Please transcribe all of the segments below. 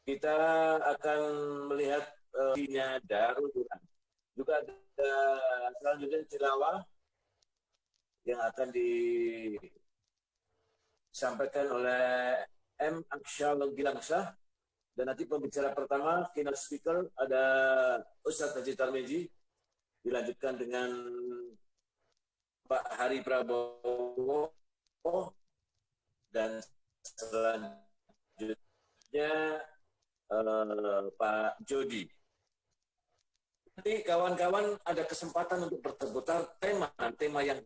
Kita akan melihat Darul Quran. Juga ada selanjutnya tilawah yang akan disampaikan oleh M. Aksyal Gilangsah. Dan nanti pembicara pertama, keynote speaker, ada Ustadz Haji Tarmizi. Dilanjutkan dengan Pak Hari Prabowo. Dan selanjutnya Pak Jody. Nanti kawan-kawan ada kesempatan untuk berputar tema yang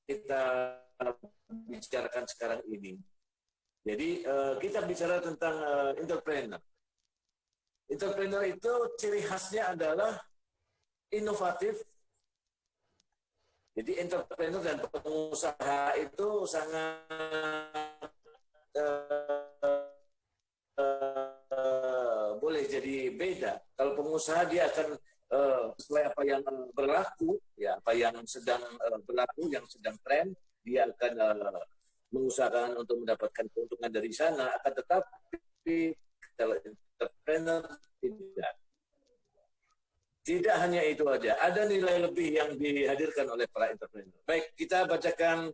kita bicarakan sekarang ini. Jadi kita bicara tentang entrepreneur. Entrepreneur itu ciri khasnya adalah inovatif. Jadi entrepreneur dan pengusaha itu sangat boleh jadi beda. Kalau pengusaha dia akan sesuai apa yang berlaku, ya apa yang sedang berlaku, yang sedang tren, dia akan mengusahakan untuk mendapatkan keuntungan dari sana. Akan tetapi kalau entrepreneur tidak. Tidak hanya itu aja, ada nilai lebih yang dihadirkan oleh para entrepreneur. Baik, kita bacakan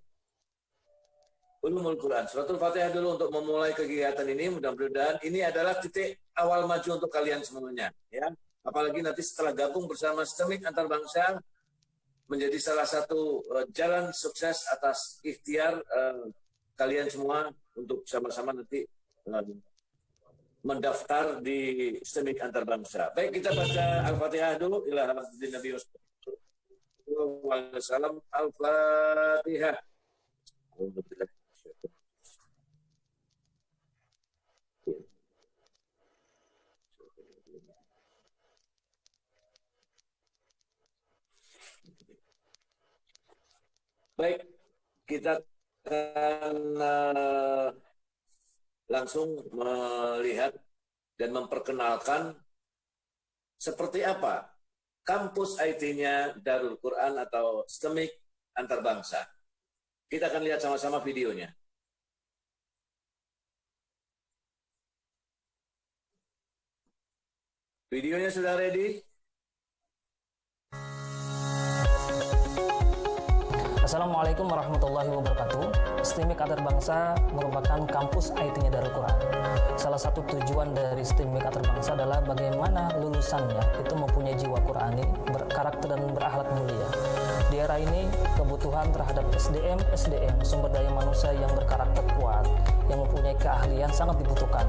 Ulumul Quran. Suratul Fatihah dulu untuk memulai kegiatan ini. Mudah-mudahan ini adalah titik awal maju untuk kalian semuanya. Ya, apalagi nanti setelah gabung bersama Sistemik Antarbangsa menjadi salah satu jalan sukses atas ikhtiar kalian semua untuk sama-sama nanti mendaftar di Sistemik Antarbangsa. Baik, kita baca Al-Fatihah dulu. Ila Nabi Wasallam. Al-Fatihah. Baik, kita akan langsung melihat dan memperkenalkan seperti apa kampus IT-nya Darul Quran atau Sistemik Antarbangsa. Kita akan lihat sama-sama videonya. Videonya sudah ready? Assalamualaikum warahmatullahi wabarakatuh. Sistemik Antarbangsa merupakan kampus IT-nya Darul Quran. Salah satu tujuan dari Sistemik Antarbangsa adalah bagaimana lulusannya itu mempunyai jiwa Qurani, berkarakter dan berakhlak mulia. Di era ini, kebutuhan terhadap SDM sumber daya manusia yang berkarakter kuat, yang mempunyai keahlian sangat dibutuhkan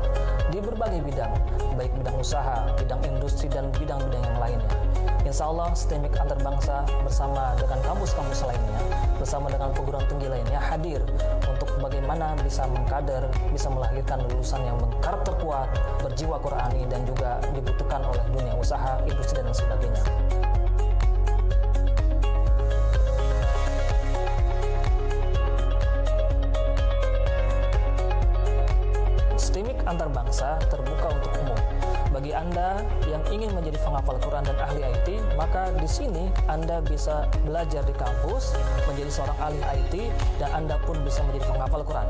di berbagai bidang, baik bidang usaha, bidang industri, dan bidang-bidang yang lainnya. Insya Allah, Sistemik Antarbangsa bersama dengan kampus-kampus lainnya, bersama dengan perguruan tinggi lainnya hadir untuk bagaimana bisa mengkader, bisa melahirkan lulusan yang berkarakter kuat, berjiwa Qurani, dan juga dibutuhkan oleh dunia usaha, industri, dan sebagainya. Sistemik Antarbangsa terbuka untuk umum. Bagi Anda yang ingin menjadi penghafal Quran dan ahli IT, maka di sini Anda bisa belajar di kampus, menjadi seorang ahli IT, dan Anda pun bisa menjadi penghafal Quran.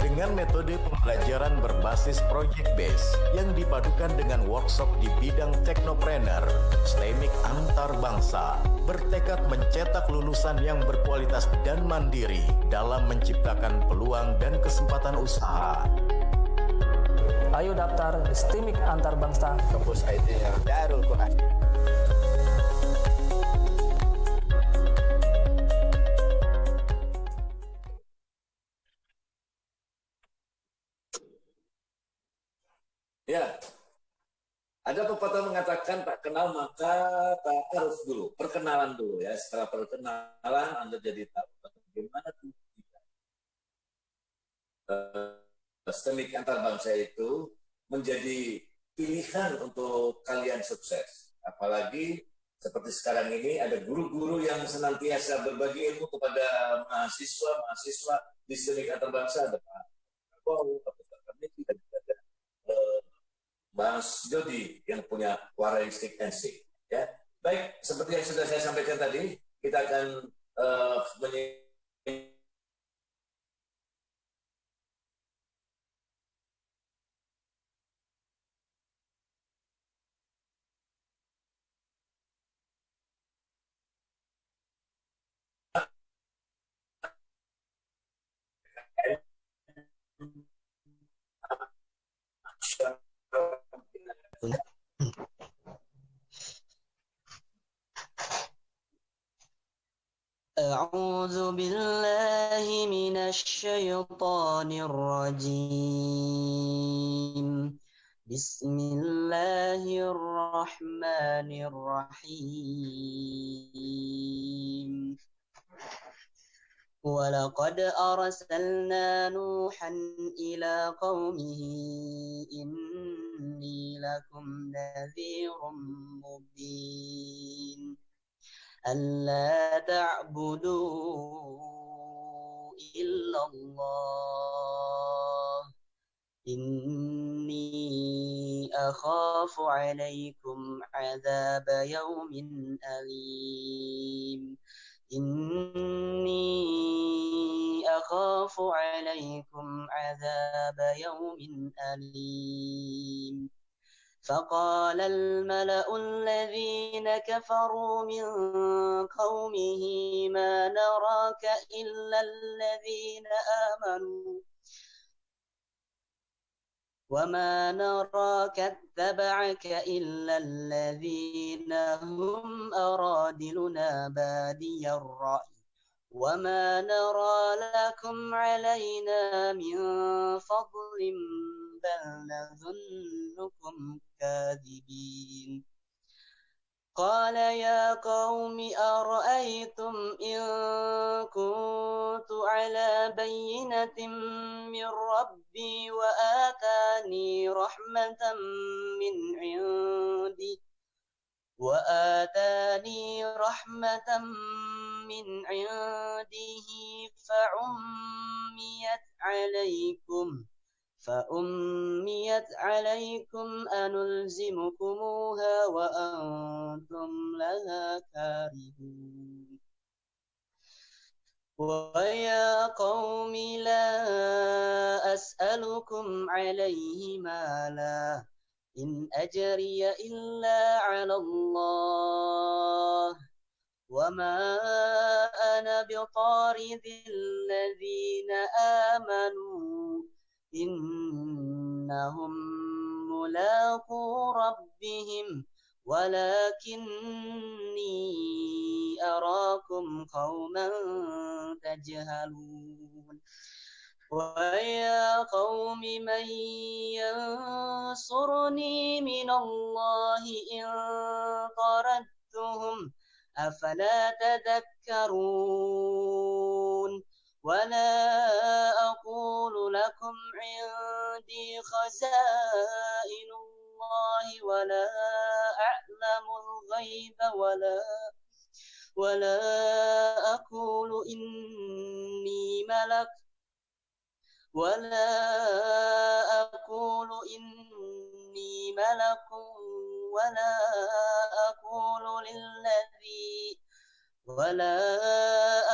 Dengan metode pembelajaran berbasis project based yang dipadukan dengan workshop di bidang teknopreneur, Sistemik Antarbangsa bertekad mencetak lulusan yang berkualitas dan mandiri dalam menciptakan peluang dan kesempatan usaha. Ayo daftar di Sistemik Antarbangsa, kampus IT-nya Darul Quran. Ya, ada pepatah mengatakan tak kenal maka tak harus dulu. Perkenalan dulu ya. Setelah perkenalan Anda jadi tahu bagaimana Sistemik Antarbangsa itu menjadi pilihan untuk kalian sukses. Apalagi seperti sekarang ini ada guru-guru yang senantiasa berbagi ilmu kepada mahasiswa di Sistemik Antarbangsa. Ada Pak Prabowo, Pak Tarmizi, dan ada Mas Jody yang punya Waristik NC. Ya, baik, seperti yang sudah saya sampaikan tadi, kita akan أعوذ بالله من الشيطان الرجيم. بسم الله الرحمن الرحيم. ولقد أرسلنا نوحا إلى قومه إني لكم نذير مبين ألا تعبدوا إلا الله إني أخاف عليكم عذاب يوم أليم إني أخاف عليكم عذاب يوم أليم فقال الملأ الذين كفروا من قومه ما نراك إلا الذين آمنوا وما نراك اتبعك إلا الذين هم أرادلنا بادي الرأي وما نرى لكم علينا من فضل بل نظنكم كاذبين قال يا قوم أرأيتم إن كنت على بينة من ربي وآتاني رحمة من عنده فأميت عليكم أنلزمكموها وأنتم لها كارهون ويا قوم لا أسألكم عليه مالا إن أجري إلا على الله وما أنا بطارد الذين آمنوا إنهم ملاقو ربهم ولكني أراكم قوما تجهلون ويا قوم من ينصرني من الله إن طردتهم أفلا تذكرون ولا أقول لكم عندي خزائن الله ولا أعلم الغيب ولا أقول إني ملك ولا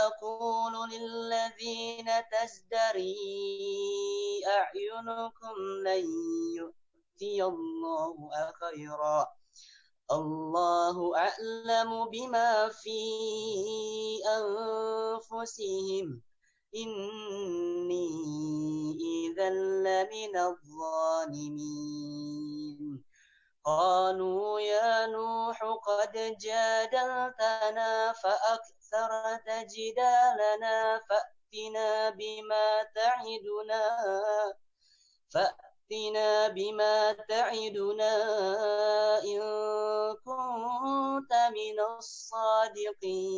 أقول للذين تزدري أعينكم لن يؤتي الله خيرا الله أعلم بما في أنفسهم إني إذا لمن الظالمين قالوا يا نوح قد جادلتنا فأكثرت جدالنا فأتنا بما تعدنا إن كنت من الصادقين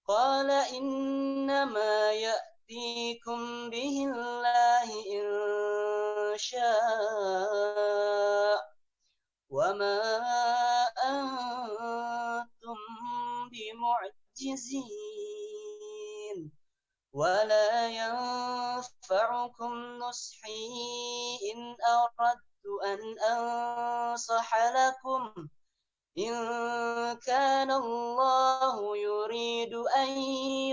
قال إنما يأتيكم به الله إن شاء وما أنتم بمعجزين ولا ينفعكم نصحي إن أردت أن أنصح لكم إن كان الله يريد أن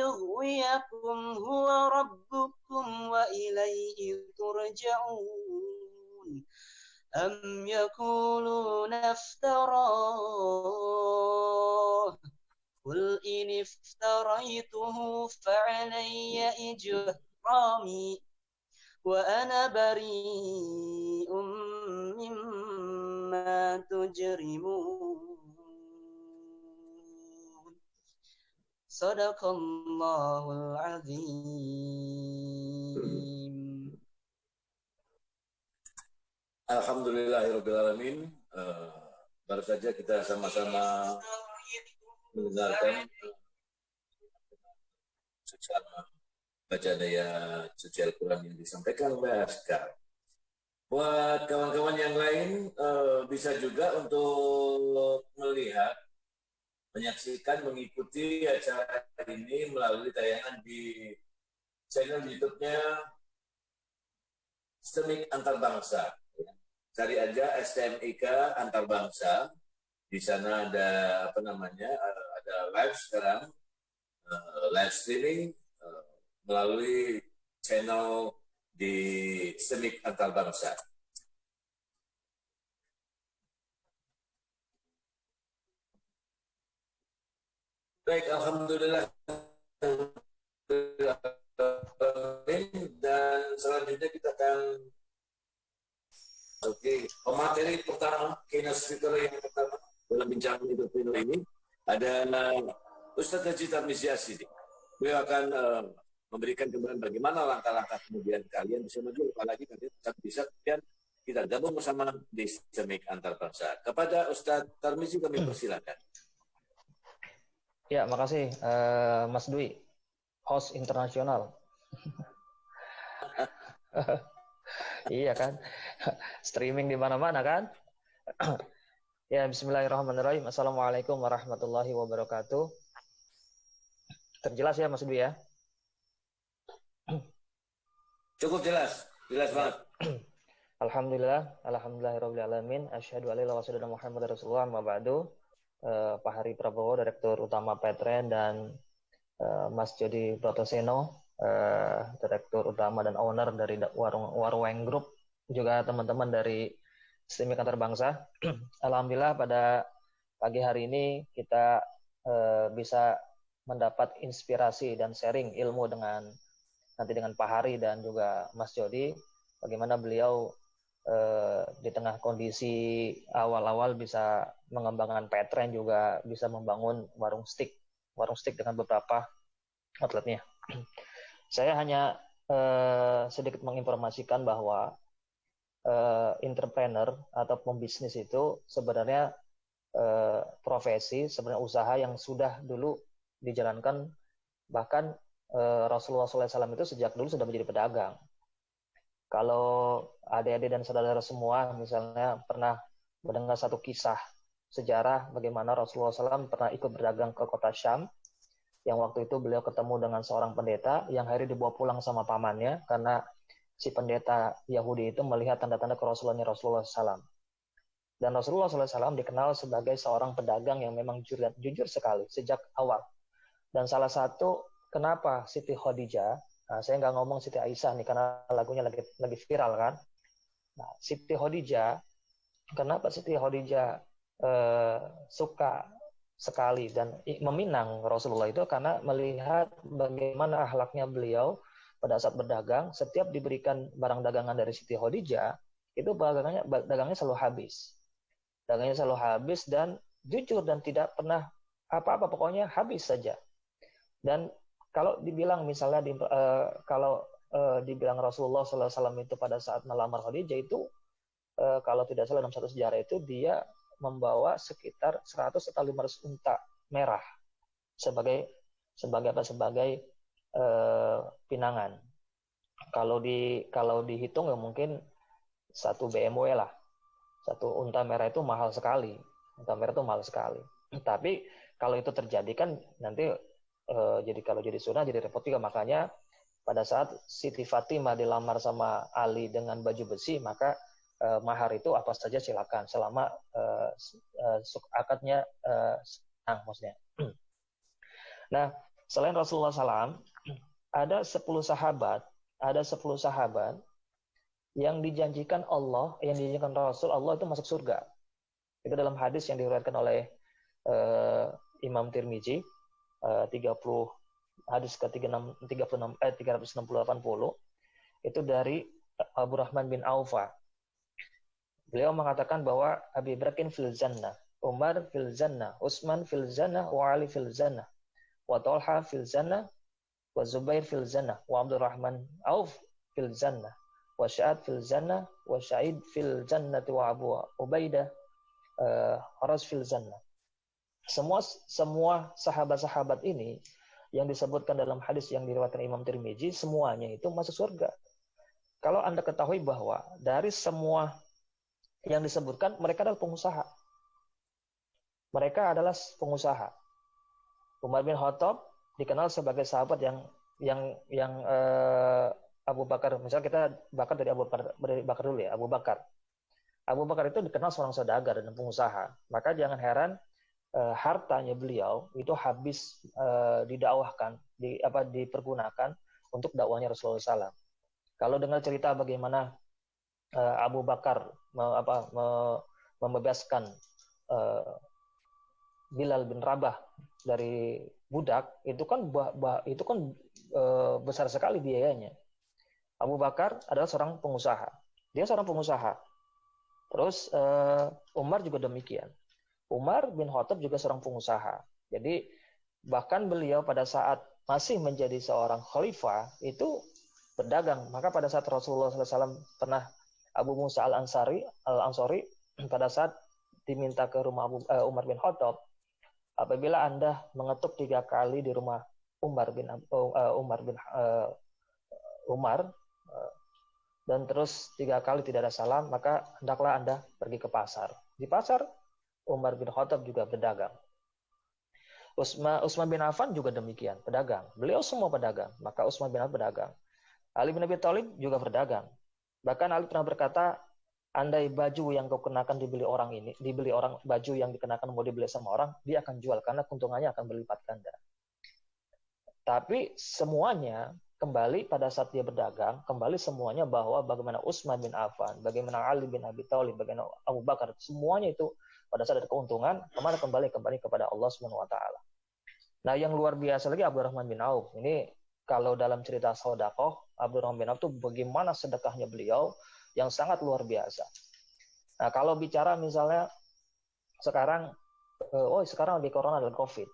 يغويكم هو ربكم وإليه ترجعون أم يقولون افتراه قل إن افتريته فعلي إجرامي وأنا بريء مما تجرمون Sadaqallahul azim. Alhamdulillahirrabbilalamin. Baru saja kita sama-sama mendengarkan secara baca daya suci Al-Quran yang disampaikan oleh Askar. Buat kawan-kawan yang lain, bisa juga untuk melihat, menyaksikan, mengikuti acara ini melalui tayangan di channel YouTube-nya STEMIK Antarbangsa. Cari aja STMIK Antarbangsa. Di sana ada ada live sekarang, live streaming melalui channel di STEMIK Antarbangsa. Baik, alhamdulillah. Dan selanjutnya kita akan materi pertama, keynote speaker yang pertama dalam bincang entrepreneur ini ada Ustadz Haji Tarmizi Asyidi. Beliau akan memberikan gambaran bagaimana langkah-langkah kemudian kalian bisa maju, apalagi kalian bisa kemudian kita gabung bersama di STEMIK Antarbangsa. Kepada Ustadz Tarmizi kami persilakan. Ya, makasih Mas Dwi, host internasional. Iya kan, streaming di mana-mana kan. Ya, bismillahirrahmanirrahim. Assalamualaikum warahmatullahi wabarakatuh. Terjelas ya Mas Dwi ya? Cukup jelas banget. Alhamdulillahirrahmanirrahim. Asyhadu an la ilaha illallah Muhammadar Rasulullah ma ba'du. Pak Hari Prabowo, Direktur Utama Petren, dan Mas Jody Protoseno, Direktur Utama dan Owner dari Warweng Group, juga teman-teman dari STEMIK Antarbangsa. Alhamdulillah pada pagi hari ini kita bisa mendapat inspirasi dan sharing ilmu dengan Pak Hari dan juga Mas Jody, bagaimana beliau di tengah kondisi awal-awal bisa mengembangkan Petren, juga bisa membangun warung steak dengan beberapa outletnya. Saya hanya sedikit menginformasikan bahwa entrepreneur atau pembisnis itu sebenarnya profesi, sebenarnya usaha yang sudah dulu dijalankan, bahkan Rasulullah SAW itu sejak dulu sudah menjadi pedagang. Kalau adik-adik dan saudara semua misalnya pernah mendengar satu kisah sejarah bagaimana Rasulullah SAW pernah ikut berdagang ke kota Syam, yang waktu itu beliau ketemu dengan seorang pendeta yang akhirnya dibawa pulang sama pamannya karena si pendeta Yahudi itu melihat tanda-tanda kerasulannya Rasulullah SAW. Dan Rasulullah SAW dikenal sebagai seorang pedagang yang memang jujur sekali sejak awal. Dan salah satu kenapa Siti Khadijah, saya nggak ngomong Siti Aisyah nih karena lagunya lagi viral kan. Nah, Siti Khadijah, kenapa Siti Khadijah suka sekali dan meminang Rasulullah itu karena melihat bagaimana akhlaknya beliau pada saat berdagang. Setiap diberikan barang dagangan dari Siti Khadijah, itu dagangnya selalu habis. Dagangnya selalu habis dan jujur dan tidak pernah apa-apa, pokoknya habis saja. Dan kalau dibilang misalnya dibilang Rasulullah SAW itu pada saat melamar Khadijah itu kalau tidak salah dalam satu sejarah itu dia membawa sekitar 100 atau 500 unta merah sebagai pinangan. Kalau dihitung ya mungkin satu BMW lah. Satu unta merah itu mahal sekali. Tapi kalau itu terjadi kan nanti kalau jadi sunnah jadi repot juga. Makanya pada saat Siti Fatimah dilamar sama Ali dengan baju besi, maka mahar itu apa saja silakan selama akadnya senang maksudnya. Nah, selain Rasulullah SAW ada 10 sahabat yang dijanjikan Allah, yang dijanjikan Rasul Allah itu masuk surga. Itu dalam hadis yang diriwayatkan oleh Imam Tirmizi, 30 hadis ke 360-80 itu dari Abu Rahman bin Aufa. Beliau mengatakan bahwa Abi Bakrin fil jannah, Umar fil jannah, Utsman fil jannah, wa Ali fil jannah, wa Talha fil jannah, wa Zubair fil jannah, wa Abdurrahman Auf fil jannah, wa Sa'ad fil jannah, wa Sa'id fil jannati, wa Abu Ubaidah Haras fil jannah. Semua sahabat-sahabat ini yang disebutkan dalam hadis yang diriwayatkan Imam Tirmizi, semuanya itu masuk surga. Kalau Anda ketahui bahwa dari semua yang disebutkan, mereka adalah pengusaha. Mereka adalah pengusaha. Umar bin Khattab dikenal sebagai sahabat yang Abu Bakar. Misalnya kita bakar dari Abu Bakar dulu ya, Abu Bakar. Abu Bakar itu dikenal seorang saudagar dan pengusaha. Maka jangan heran hartanya beliau itu habis didakwahkan, dipergunakan untuk dakwahnya Rasulullah SAW. Kalau dengar cerita bagaimana Abu Bakar membebaskan Bilal bin Rabah dari budak, itu kan besar sekali biayanya. Abu Bakar adalah seorang pengusaha. Dia seorang pengusaha. Terus Umar juga demikian. Umar bin Khattab juga seorang pengusaha. Jadi bahkan beliau pada saat masih menjadi seorang khalifah itu berdagang. Maka pada saat Rasulullah SAW pernah Abu Musa al-Ansari pada saat diminta ke rumah Umar bin Khattab, apabila Anda mengetuk 3 kali di rumah Umar dan terus 3 kali tidak ada salam, maka hendaklah Anda pergi ke pasar. Di pasar Umar bin Khattab juga berdagang. Utsman bin Affan juga demikian, pedagang. Beliau semua pedagang, maka Utsman bin Affan pedagang. Ali bin Abi Thalib juga berdagang. Bahkan Ali pernah berkata, andai baju yang kau kenakan dibeli orang baju yang dikenakan mau dibeli sama orang, dia akan jual karena keuntungannya akan berlipat ganda. Tapi semuanya kembali pada saat dia berdagang, kembali semuanya bahwa bagaimana Utsman bin Affan, bagaimana Ali bin Abi Thalib, bagaimana Abu Bakar, semuanya itu pada saat ada keuntungan, kembali kepada Allah Subhanahu wa taala. Nah, yang luar biasa lagi Abdurrahman bin Auf. Ini kalau dalam cerita sedekah, Abdurrahman bin Auf itu bagaimana sedekahnya beliau yang sangat luar biasa. Nah, kalau bicara misalnya sekarang lagi corona dan Covid.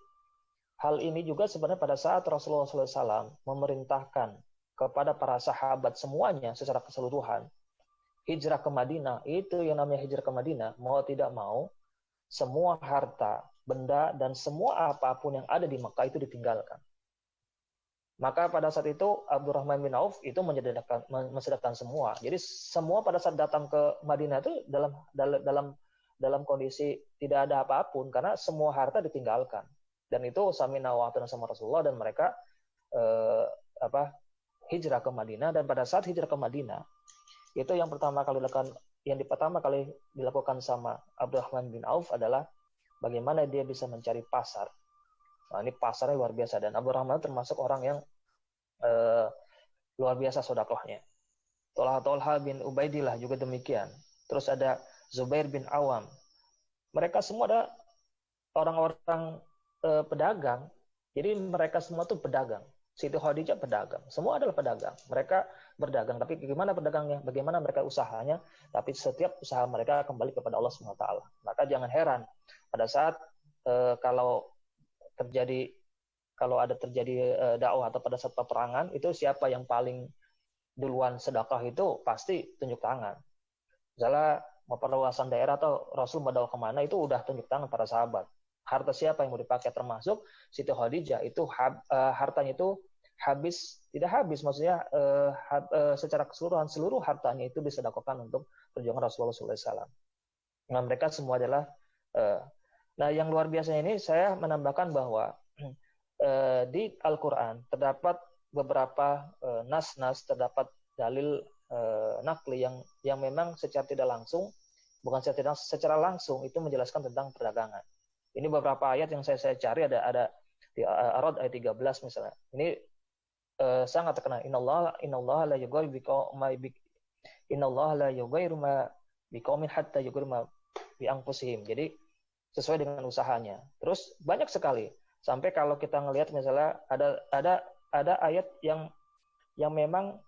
Hal ini juga sebenarnya pada saat Rasulullah SAW memerintahkan kepada para sahabat semuanya secara keseluruhan hijrah ke Madinah, itu yang namanya hijrah ke Madinah, mau tidak mau, semua harta, benda, dan semua apapun yang ada di Mekah itu ditinggalkan. Maka pada saat itu Abdurrahman bin Auf itu mensedekahkan semua. Jadi semua pada saat datang ke Madinah itu dalam kondisi tidak ada apapun karena semua harta ditinggalkan. Dan itu samina wa ata'na sama Rasulullah, dan mereka hijrah ke Madinah. Dan pada saat hijrah ke Madinah itu yang pertama kali dilakukan sama Abdurrahman bin Auf adalah bagaimana dia bisa mencari pasar. Nah, ini pasarnya luar biasa, dan Abdurrahman termasuk orang yang luar biasa sedekahnya. Talha bin Ubaidillah juga demikian. Terus ada Zubair bin Awam. Mereka semua ada orang-orang pedagang. Jadi mereka semua tuh pedagang. Siti Khadijah pedagang. Semua adalah pedagang. Mereka berdagang. Tapi bagaimana pedagangnya? Bagaimana mereka usahanya? Tapi setiap usaha mereka kembali kepada Allah SWT. Maka jangan heran pada saat kalau ada terjadi dakwah atau pada saat peperangan, itu siapa yang paling duluan sedekah itu pasti tunjuk tangan. Misalnya mau perluasan daerah atau Rasul mau dakwah kemana, itu udah tunjuk tangan para sahabat. Harta siapa yang mau dipakai, termasuk Siti Khadijah itu hartanya itu tidak habis, maksudnya secara keseluruhan seluruh hartanya itu disedekahkan untuk perjuangan Rasulullah SAW. Nah, mereka semua adalah nah, yang luar biasa ini saya menambahkan bahwa di Al-Quran terdapat beberapa nas-nas, terdapat dalil nakli yang memang secara tidak langsung, secara langsung itu menjelaskan tentang perdagangan. Ini beberapa ayat yang saya cari, ada di Ar-Ra'd ayat 13 misalnya. Ini sangat terkenal. Innallaha la yughayyiru ma biqaumin hatta yughayyiru ma bi anfusihim. Jadi sesuai dengan usahanya. Terus banyak sekali. Sampai kalau kita ngelihat misalnya ada ayat yang memang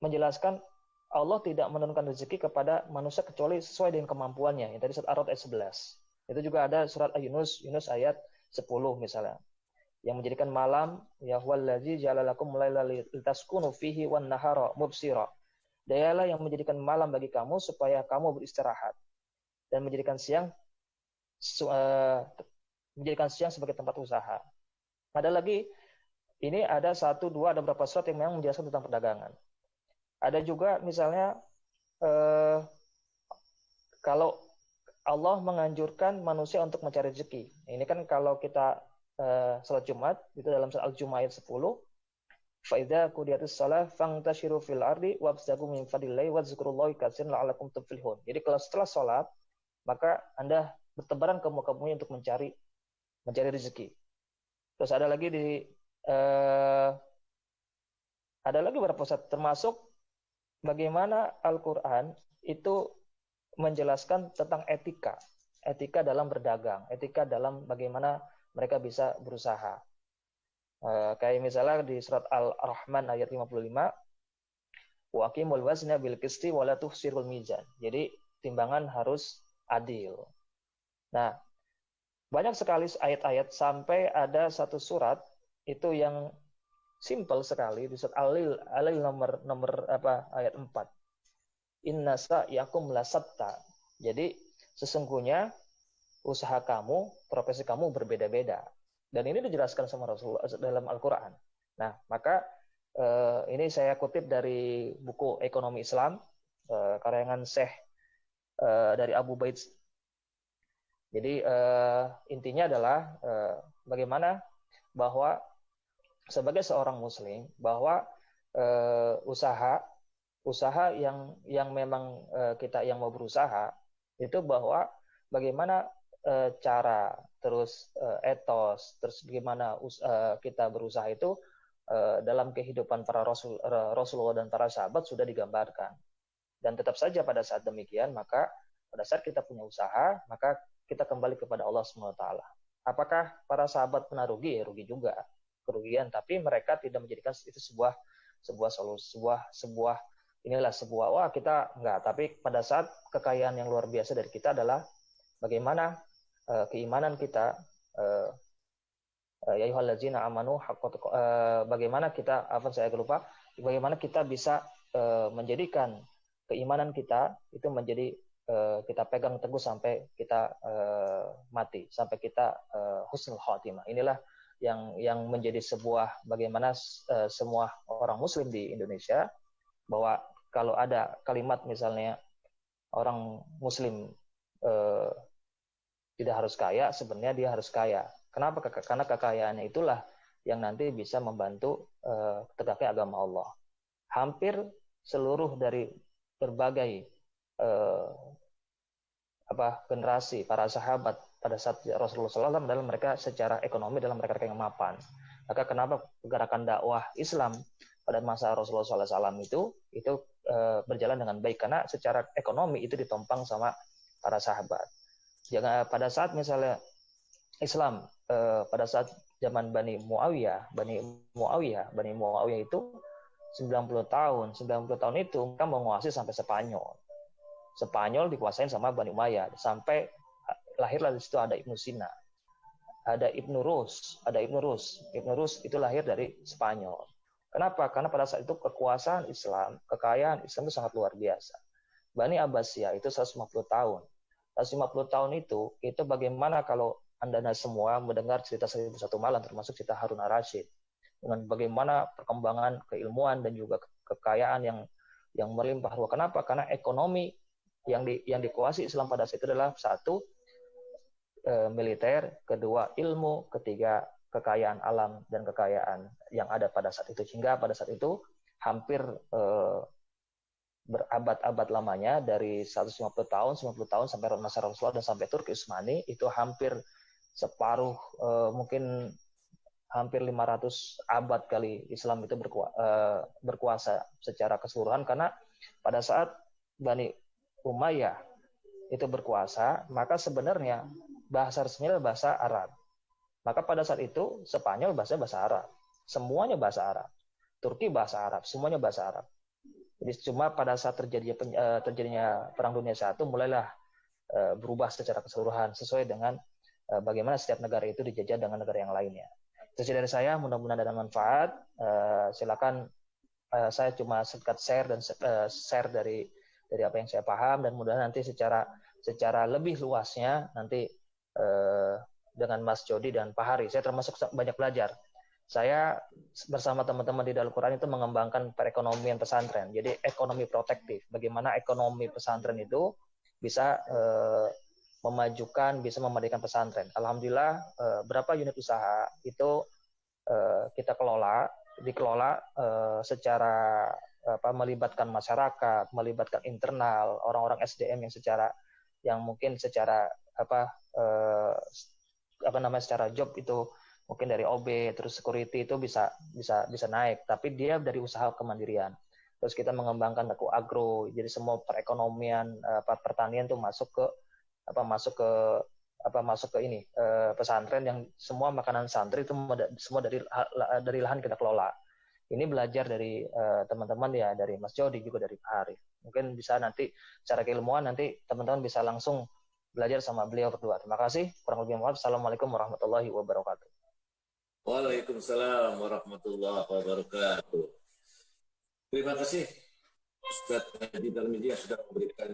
menjelaskan Allah tidak menurunkan rezeki kepada manusia kecuali sesuai dengan kemampuannya. Yang tadi surat Ar-Ra'd ayat 11. Itu juga ada surat Yunus ayat 10 misalnya. yang menjadikan malam, ya huwallazi ja'ala lakum laila litaskunu fihi wan nahara mubsira. Dialah yang menjadikan malam bagi kamu supaya kamu beristirahat dan menjadikan siang sebagai tempat usaha. Ada lagi, ini ada satu dua ada beberapa surat yang memang menjelaskan tentang perdagangan. Ada juga misalnya kalau Allah menganjurkan manusia untuk mencari rezeki. Ini kan kalau kita salat Jumat itu dalam surat Al-Jumu'ah ayat 10, فَإِذَا قُضِيَتِ الصَّلَاةُ فَانْتَشِرُوا فِي الْأَرْضِ وَابْتَغُوا مِنْ فَضْلِ اللَّهِ وَاذْكُرُوا اللَّهَ كَثِيرًا لَعَلَّكُمْ تُفْلِحُونَ. Jadi kalau setelah sholat, maka Anda bertebaran ke muka bumi untuk mencari rezeki. Terus ada lagi beberapa pusat, termasuk bagaimana Al-Quran itu menjelaskan tentang etika dalam berdagang, etika dalam bagaimana mereka bisa berusaha. Kayak misalnya di surat Al-Rahman ayat 55, wa aqimul wazna bil qisti wa la tuhsirul mizan. Jadi timbangan harus adil. Nah, banyak sekali ayat-ayat sampai ada satu surat itu yang simple sekali di surat Al-Lil nomor ayat 4. Inna sa'yakum lasatta. Jadi sesungguhnya usaha kamu, profesi kamu berbeda-beda. Dan ini dijelaskan sama Rasulullah dalam Al-Quran. Nah, maka ini saya kutip dari buku Ekonomi Islam, karangan Syekh dari Abu Baid. Jadi intinya adalah bagaimana bahwa sebagai seorang Muslim, bahwa usaha yang memang kita yang mau berusaha, itu bahwa bagaimana cara, terus etos, terus bagaimana kita berusaha itu dalam kehidupan para Rasulullah dan para sahabat sudah digambarkan. Dan tetap saja pada saat demikian, maka pada saat kita punya usaha, maka kita kembali kepada Allah SWT. Apakah para sahabat pernah rugi? Ya, rugi juga, kerugian. Tapi mereka tidak menjadikan itu sebuah solusi, wah kita enggak. Tapi pada saat kekayaan yang luar biasa dari kita adalah bagaimana keimanan kita, ya ayyuhallazina amanu bagaimana kita, bagaimana kita bisa menjadikan keimanan kita itu menjadi kita pegang teguh sampai kita mati, sampai kita husnul khotimah. Inilah yang menjadi sebuah bagaimana semua orang Muslim di Indonesia, bahwa kalau ada kalimat misalnya orang Muslim tidak harus kaya, sebenarnya dia harus kaya. Kenapa? Karena kekayaannya itulah yang nanti bisa membantu tegaknya agama Allah. Hampir seluruh dari berbagai generasi para sahabat pada saat Rasulullah SAW adalah mereka secara ekonomi dalam mereka yang mapan. Maka kenapa gerakan dakwah Islam pada masa Rasulullah SAW itu berjalan dengan baik, karena secara ekonomi itu ditopang sama para sahabat. Jangan pada saat misalnya Islam pada saat zaman Bani Muawiyah itu 90 tahun itu mereka menguasai sampai Spanyol dikuasain sama Bani Umayyah, sampai lahirlah di situ ada Ibnu Sina, ada Ibnu Rus itu lahir dari Spanyol. Kenapa? Karena pada saat itu kekuasaan Islam, kekayaan Islam itu sangat luar biasa. Bani Abbasiyah itu 150 tahun. 150 tahun itu bagaimana kalau Anda semua mendengar cerita 1001 malam, termasuk cerita Harun ar-Rasyid, dengan bagaimana perkembangan keilmuan dan juga kekayaan yang melimpah ruah. Kenapa? Karena ekonomi yang dikuasai Islam pada saat itu adalah satu, militer, kedua ilmu, ketiga kekayaan alam dan kekayaan yang ada pada saat itu. Sehingga pada saat itu hampir berabad-abad lamanya, dari 150 tahun, 90 tahun sampai masa Rasulullah dan sampai Turki Utsmani, itu hampir separuh, mungkin hampir 500 abad kali Islam itu berkuasa secara keseluruhan. Karena pada saat Bani Umayyah itu berkuasa, maka sebenarnya bahasa resminya adalah bahasa Arab. Maka pada saat itu Spanyol bahasa Arab, semuanya bahasa Arab. Turki bahasa Arab, semuanya bahasa Arab. Jadi cuma pada saat terjadinya Perang Dunia I mulailah berubah secara keseluruhan sesuai dengan bagaimana setiap negara itu dijajah dengan negara yang lainnya. Itu dari saya, mudah-mudahan ada manfaat. Silakan, saya cuma sekat share dan share dari apa yang saya paham, dan mudah-mudahan nanti secara lebih luasnya nanti dengan Mas Jody dan Pak Hari, saya termasuk banyak belajar. Saya bersama teman-teman di Darul Quran itu mengembangkan perekonomian pesantren. Jadi ekonomi protektif. Bagaimana ekonomi pesantren itu bisa memajukan, bisa memerdekakan pesantren. Alhamdulillah berapa unit usaha itu kita dikelola secara melibatkan masyarakat, melibatkan internal, orang-orang SDM yang mungkin secara secara job itu mungkin dari OB terus security itu bisa naik, tapi dia dari usaha kemandirian. Terus kita mengembangkan Daku Agro, jadi semua perekonomian pertanian tuh masuk ke pesantren, yang semua makanan santri itu semua dari lahan kita kelola. Ini belajar dari teman-teman ya, dari Mas Jody juga dari Pak Arif. Mungkin bisa nanti secara keilmuan nanti teman-teman bisa langsung belajar sama beliau berdua. Terima kasih. Kurang lebih mohon. Assalamualaikum warahmatullahi wabarakatuh. Waalaikumsalam warahmatullahi wabarakatuh. Terima kasih Ustadz Haji Tarmizi yang sudah memberikan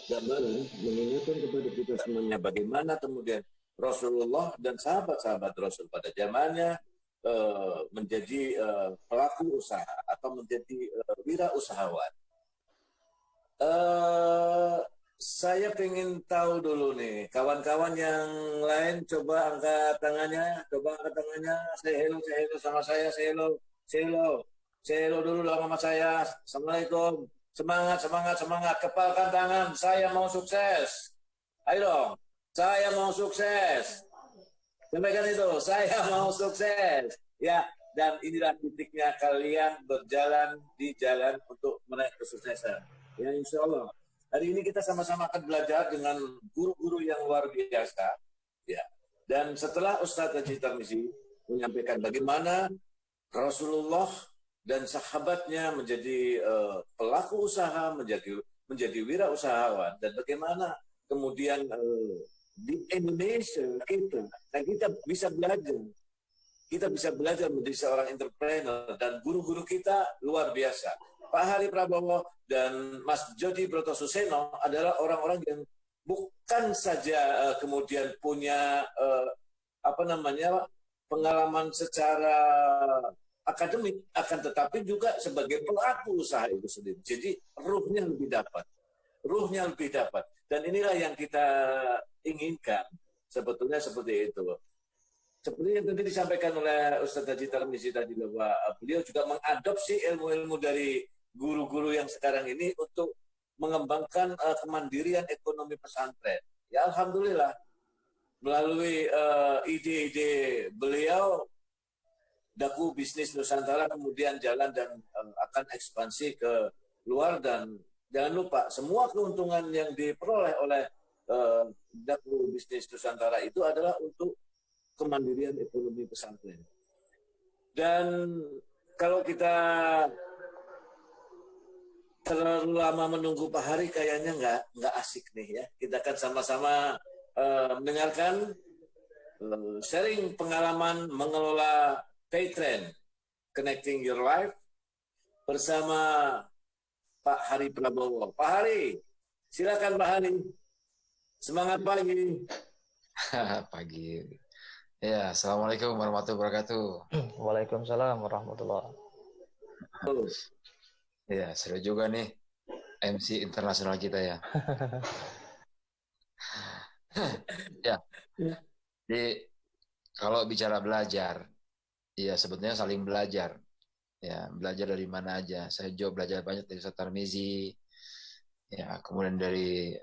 gambaran, mengingatkan kepada kita semuanya bagaimana kemudian Rasulullah dan sahabat-sahabat Rasul pada zamannya menjadi pelaku usaha atau menjadi wirausahawan. Saya pengen tahu dulu nih, kawan-kawan yang lain coba angkat tangannya. Say hello sama saya, say hello dulu sama saya. Assalamualaikum. Semangat. Kepalkan tangan, saya mau sukses. Ayo dong, saya mau sukses. Sampaikan itu, saya mau sukses. Ya, dan inilah titiknya kalian berjalan di jalan untuk meraih kesuksesan. Ya, insya Allah. Hari ini kita sama-sama akan belajar dengan guru-guru yang luar biasa. Ya. Dan setelah Ustadz Haji Tarmizi menyampaikan bagaimana Rasulullah dan sahabatnya menjadi pelaku usaha, menjadi wirausahawan, dan bagaimana kemudian di Indonesia kita bisa belajar menjadi seorang entrepreneur, dan guru-guru kita luar biasa. Pak Hari Prabowo dan Mas Jody Brotosuseno adalah orang-orang yang bukan saja kemudian punya pengalaman secara akademik, akan tetapi juga sebagai pelaku usaha itu sendiri. Jadi ruhnya lebih dapat. Dan inilah yang kita inginkan sebetulnya, seperti itu. Seperti yang tadi disampaikan oleh Ustadz Haji Tarmizi tadi, bahwa beliau juga mengadopsi ilmu-ilmu dari guru-guru yang sekarang ini untuk mengembangkan kemandirian ekonomi pesantren. Ya, alhamdulillah, melalui ide-ide beliau, Daku Bisnis Nusantara kemudian jalan dan akan ekspansi ke luar. Dan jangan lupa, semua keuntungan yang diperoleh oleh Daku Bisnis Nusantara itu adalah untuk kemandirian ekonomi pesantren. Dan kalau kita terlalu lama menunggu Pak Hari, kayaknya nggak asik nih ya. Kita akan sama-sama mendengarkan sharing pengalaman mengelola Paytrend, Connecting Your Life, bersama Pak Hari Prabowo. Pak Hari, silakan Pak Hari. Semangat pagi. Pagi. Ya, assalamualaikum warahmatullahi wabarakatuh. Waalaikumsalam warahmatullahi wabarakatuh. Ya, seru juga nih MC internasional kita ya. Ya, jadi kalau bicara belajar, ya sebetulnya saling belajar. Ya, belajar dari mana aja. Saya juga belajar banyak dari Ustadz Tarmizi. Ya, kemudian dari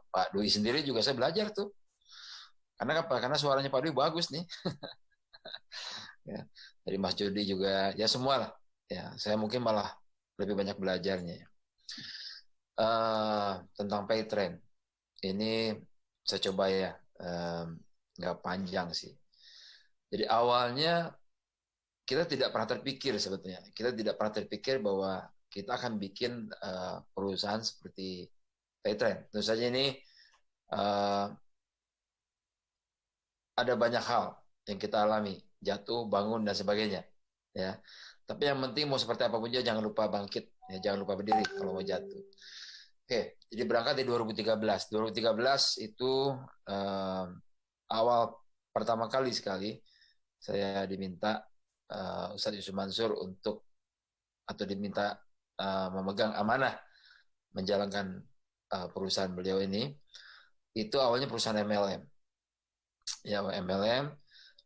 Pak Dwi sendiri juga saya belajar tuh. Karena apa? Karena suaranya Pak Dwi bagus nih. Ya, dari Mas Jody juga, ya semua lah. Ya, saya mungkin malah lebih banyak belajarnya. Tentang Paytrend, ini saya coba ya, nggak panjang sih. Jadi awalnya kita tidak pernah terpikir sebetulnya. Kita tidak pernah terpikir bahwa kita akan bikin perusahaan seperti Paytrend. Tentu saja ini ada banyak hal yang kita alami. jatuh, bangun dan sebagainya. Ya. Tapi yang penting mau seperti apapun juga jangan lupa bangkit, ya, jangan lupa berdiri kalau mau jatuh. Oke, jadi berangkat di 2013. 2013 itu awal pertama kali sekali saya diminta Ustadz Yusuf Mansur untuk atau diminta memegang amanah menjalankan perusahaan beliau ini. Itu awalnya perusahaan MLM. Ya, MLM.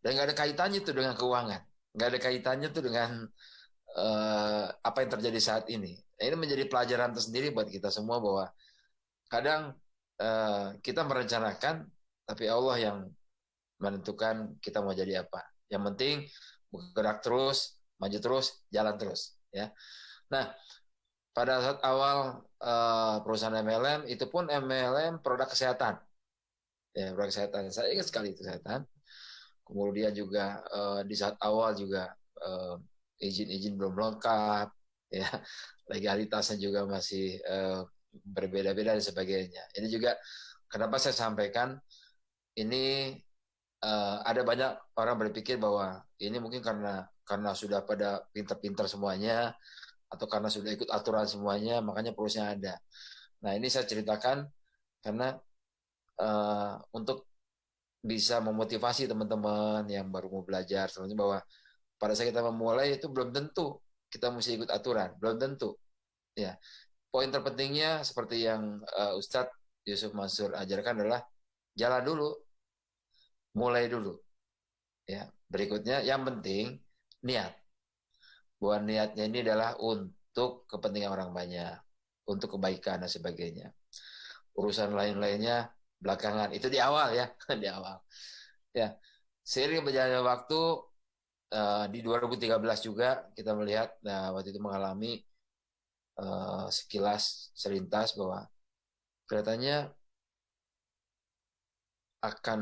Dan nggak ada kaitannya tuh dengan keuangan. Nggak ada kaitannya tuh dengan apa yang terjadi saat ini. Nah, ini menjadi pelajaran tersendiri buat kita semua bahwa kadang kita merencanakan, tapi Allah yang menentukan kita mau jadi apa. Yang penting bergerak terus, maju terus, jalan terus. Ya. Nah, pada saat awal perusahaan MLM, itu pun MLM produk kesehatan. Ya, produk kesehatan. Saya ingat sekali itu kesehatan. Kemudian juga di saat awal juga izin-izin belum lengkap, ya, legalitasnya juga masih berbeda-beda dan sebagainya. Ini juga kenapa saya sampaikan ini ada banyak orang berpikir bahwa ini mungkin karena sudah pada pinter-pinter semuanya atau karena sudah ikut aturan semuanya makanya perusahaan ada. Nah ini saya ceritakan karena untuk bisa memotivasi teman-teman yang baru mau belajar sebenarnya bahwa pada saat kita memulai itu belum tentu kita mesti ikut aturan, belum tentu. Ya, poin terpentingnya seperti yang Ustadz Yusuf Mansur ajarkan adalah jalan dulu, mulai dulu. Ya, berikutnya yang penting niat. Bahwa niatnya ini adalah untuk kepentingan orang banyak, untuk kebaikan dan sebagainya. Urusan lain-lainnya belakangan. Itu di awal ya, di awal. Ya, seiring berjalannya waktu di 2013 juga kita melihat waktu itu mengalami sekilas selintas bahwa kelihatannya akan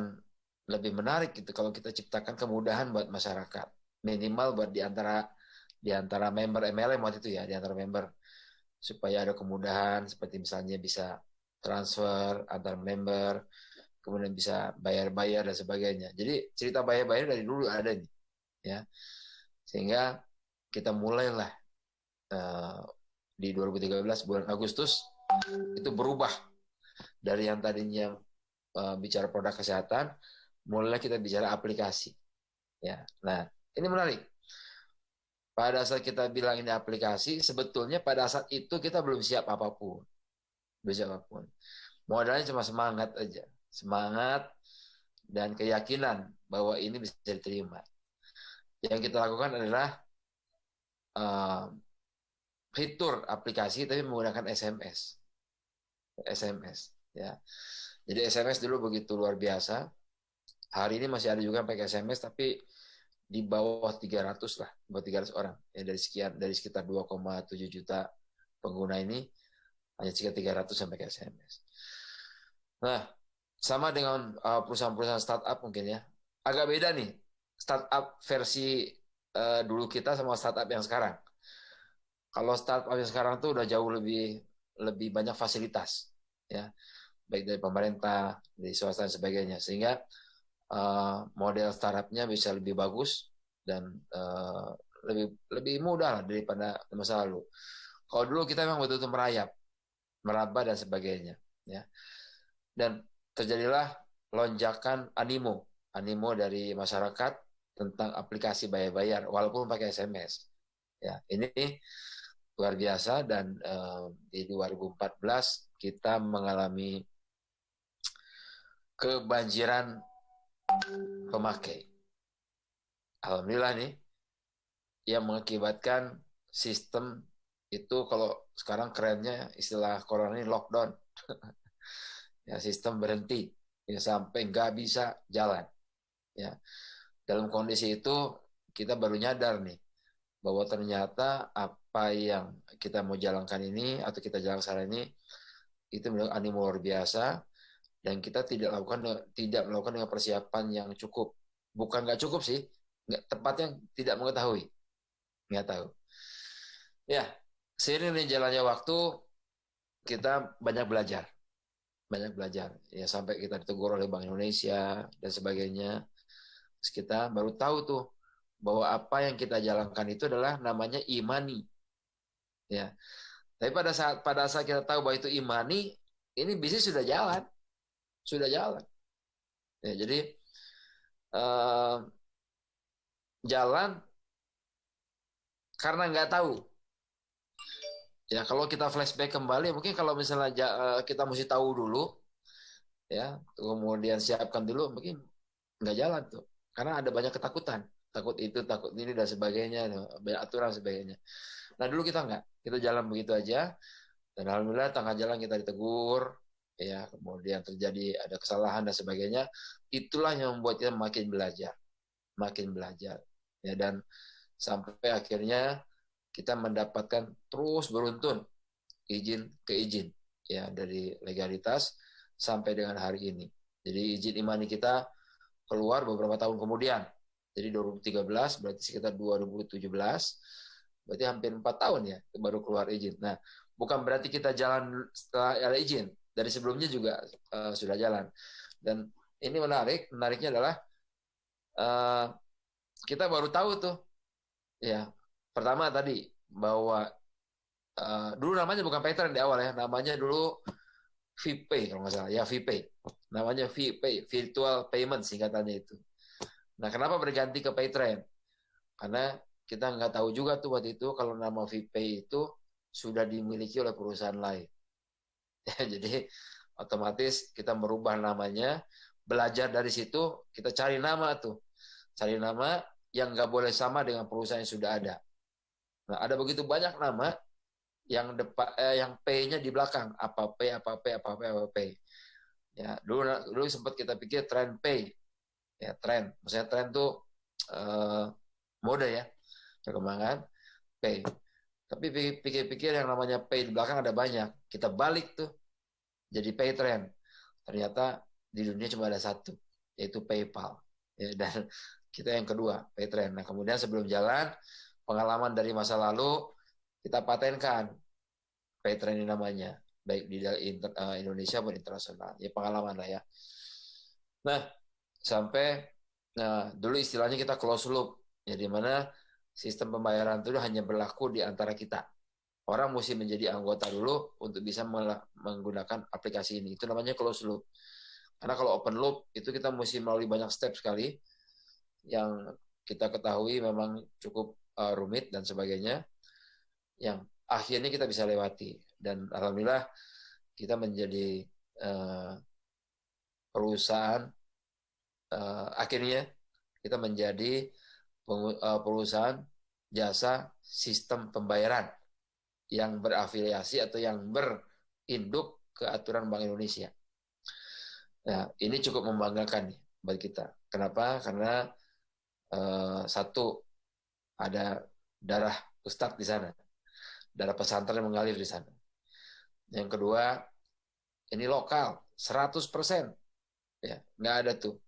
lebih menarik gitu kalau kita ciptakan kemudahan buat masyarakat, minimal buat di antara member MLM waktu itu ya, di antara member supaya ada kemudahan seperti misalnya bisa transfer antar member, kemudian bisa bayar-bayar dan sebagainya. Jadi cerita bayar-bayar dari dulu ada nih, ya, sehingga kita mulailah di 2013 bulan Agustus itu berubah dari yang tadinya bicara produk kesehatan, mulai kita bicara aplikasi. Ya, nah ini menarik. Pada saat kita bilang ini aplikasi, sebetulnya pada saat itu kita belum siap apapun, belum siap apapun. Modalnya cuma semangat aja, semangat dan keyakinan bahwa ini bisa diterima. Yang kita lakukan adalah fitur aplikasi tapi menggunakan SMS. Ya. Jadi SMS dulu begitu luar biasa. Hari ini masih ada juga yang pakai SMS tapi di bawah 300 lah, di bawah 300 orang. Ya, dari sekitar 2,7 juta pengguna ini hanya sekitar 300 yang pakai SMS. Nah, sama dengan perusahaan-perusahaan startup mungkin ya. Agak beda nih startup versi dulu kita sama startup yang sekarang. Kalau startup yang sekarang tuh udah jauh lebih banyak fasilitas, ya, baik dari pemerintah, dari swasta dan sebagainya, sehingga model startupnya bisa lebih bagus dan lebih mudah lah daripada masa lalu. Kalau dulu kita memang betul-betul meraba dan sebagainya, ya, dan terjadilah lonjakan animo dari masyarakat tentang aplikasi bayar-bayar walaupun pakai SMS. Ya, ini luar biasa dan di 2014 kita mengalami kebanjiran pemakai. Alhamdulillah nih yang mengakibatkan sistem itu kalau sekarang kerennya istilah corona ini lockdown. Ya, sistem berhenti ya, sampai nggak bisa jalan. Ya, dalam kondisi itu kita baru nyadar nih bahwa ternyata apa yang kita mau jalankan ini atau kita jalankan sekarang ini itu menurut animo luar biasa dan kita tidak melakukan dengan persiapan yang cukup. Bukan nggak cukup sih, tepatnya tidak mengetahui, nggak tahu. Ya, seiring dengan jalannya waktu kita banyak belajar ya sampai kita ditegur oleh Bank Indonesia dan sebagainya. Terus kita baru tahu tuh bahwa apa yang kita jalankan itu adalah namanya imani, ya. Tapi pada saat kita tahu bahwa itu imani, ini bisnis sudah jalan. Ya, jadi eh, jalan karena nggak tahu. Ya, kalau kita flashback kembali, mungkin kalau misalnya kita mesti tahu dulu, ya, kemudian siapkan dulu, mungkin nggak jalan tuh, karena ada banyak ketakutan, takut itu, takut ini dan sebagainya, banyak aturan sebagainya. Nah dulu kita nggak, kita jalan begitu aja, dan alhamdulillah tengah jalan kita ditegur, ya, kemudian terjadi ada kesalahan dan sebagainya. Itulah yang membuat kita makin belajar, ya, dan sampai akhirnya kita mendapatkan terus beruntun izin ke izin, ya, dari legalitas sampai dengan hari ini. Jadi izin imani kita keluar beberapa tahun kemudian. Jadi 2013 berarti sekitar 2017, berarti hampir 4 tahun ya baru keluar izin. Nah, bukan berarti kita jalan setelah ada izin. Dari sebelumnya juga sudah jalan. Dan ini menariknya adalah kita baru tahu tuh, ya, pertama tadi bahwa dulu namanya bukan Paytren di awal, ya, namanya dulu VPay kalau nggak salah, ya, VPay. Namanya VPay, Virtual Payment singkatannya itu. Nah, kenapa berganti ke Paytren? Karena kita nggak tahu juga tuh waktu itu kalau nama VPay itu sudah dimiliki oleh perusahaan lain. Jadi otomatis kita merubah namanya, belajar dari situ, kita cari nama tuh. Cari nama yang nggak boleh sama dengan perusahaan yang sudah ada. Nah, ada begitu banyak nama yang yang P-nya di belakang, apa P. Ya, dulu sempat kita pikir tren Pay. Ya, tren. Maksudnya tren tuh mode, ya, perkembangan Pay. Tapi pikir-pikir yang namanya Pay di belakang ada banyak. Kita balik tuh jadi Paytren. Ternyata di dunia cuma ada satu, yaitu PayPal. Ya, dan kita yang kedua, Paytren. Nah, kemudian sebelum jalan, pengalaman dari masa lalu, kita patenkan Paytren ini namanya, baik di Indonesia maupun internasional. Ya, pengalaman lah, ya. Nah, dulu istilahnya kita close loop, ya, di mana sistem pembayaran itu hanya berlaku di antara kita. Orang mesti menjadi anggota dulu untuk bisa menggunakan aplikasi ini. Itu namanya close loop. Karena kalau open loop itu kita mesti melalui banyak step sekali yang kita ketahui memang cukup rumit dan sebagainya, yang akhirnya kita bisa lewati. Dan alhamdulillah kita menjadi perusahaan, akhirnya kita menjadi perusahaan jasa sistem pembayaran yang berafiliasi atau yang berinduk ke aturan Bank Indonesia. Nah, ini cukup membanggakan nih bagi kita. Kenapa? Karena satu, ada darah Ustadz di sana, darah pesantren yang mengalir di sana. Yang kedua, ini lokal, 100%. Ya, nggak ada tuh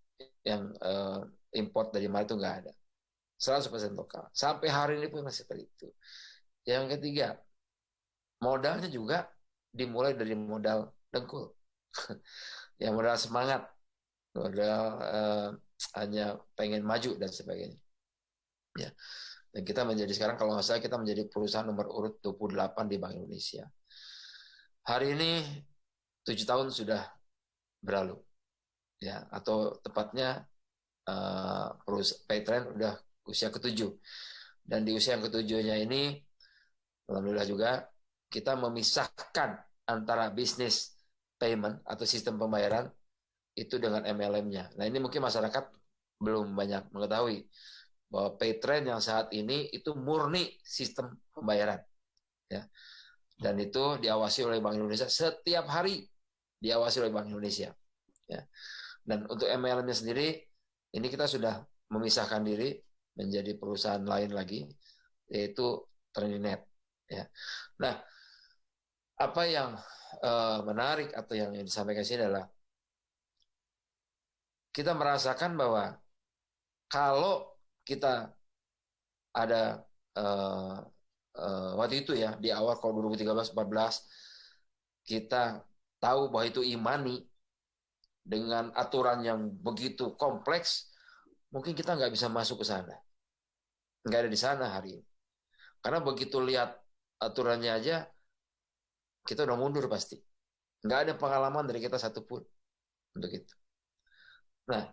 yang import dari mana, itu nggak ada. 100% lokal. Sampai hari ini pun masih seperti itu. Yang ketiga, modalnya juga dimulai dari modal dengkul. Ya, modal semangat, modal hanya pengen maju dan sebagainya. Ya. Dan kita menjadi sekarang, kalau nggak salah, kita menjadi perusahaan nomor urut 28 di Bank Indonesia. Hari ini 7 tahun sudah berlalu. Ya, atau tepatnya Paytren udah usia ke-7. Dan di usia yang ke-7-nya ini, alhamdulillah juga kita memisahkan antara bisnis payment atau sistem pembayaran itu dengan MLM-nya. Nah, ini mungkin masyarakat belum banyak mengetahui bahwa Paytren yang saat ini itu murni sistem pembayaran, ya. Dan itu diawasi oleh Bank Indonesia setiap hari, diawasi oleh Bank Indonesia, ya. Dan untuk MLM-nya sendiri, ini kita sudah memisahkan diri menjadi perusahaan lain lagi, yaitu Trininet, ya. Nah, apa yang menarik atau yang disampaikan sini adalah kita merasakan bahwa kalau kita ada waktu itu, ya, di awal kalau 2013-14 kita tahu bahwa itu imani dengan aturan yang begitu kompleks, mungkin kita nggak bisa masuk ke sana. nggak ada di sana hari ini. Karena begitu lihat aturannya aja, kita udah mundur pasti. Nggak ada pengalaman dari kita satupun untuk itu. Nah,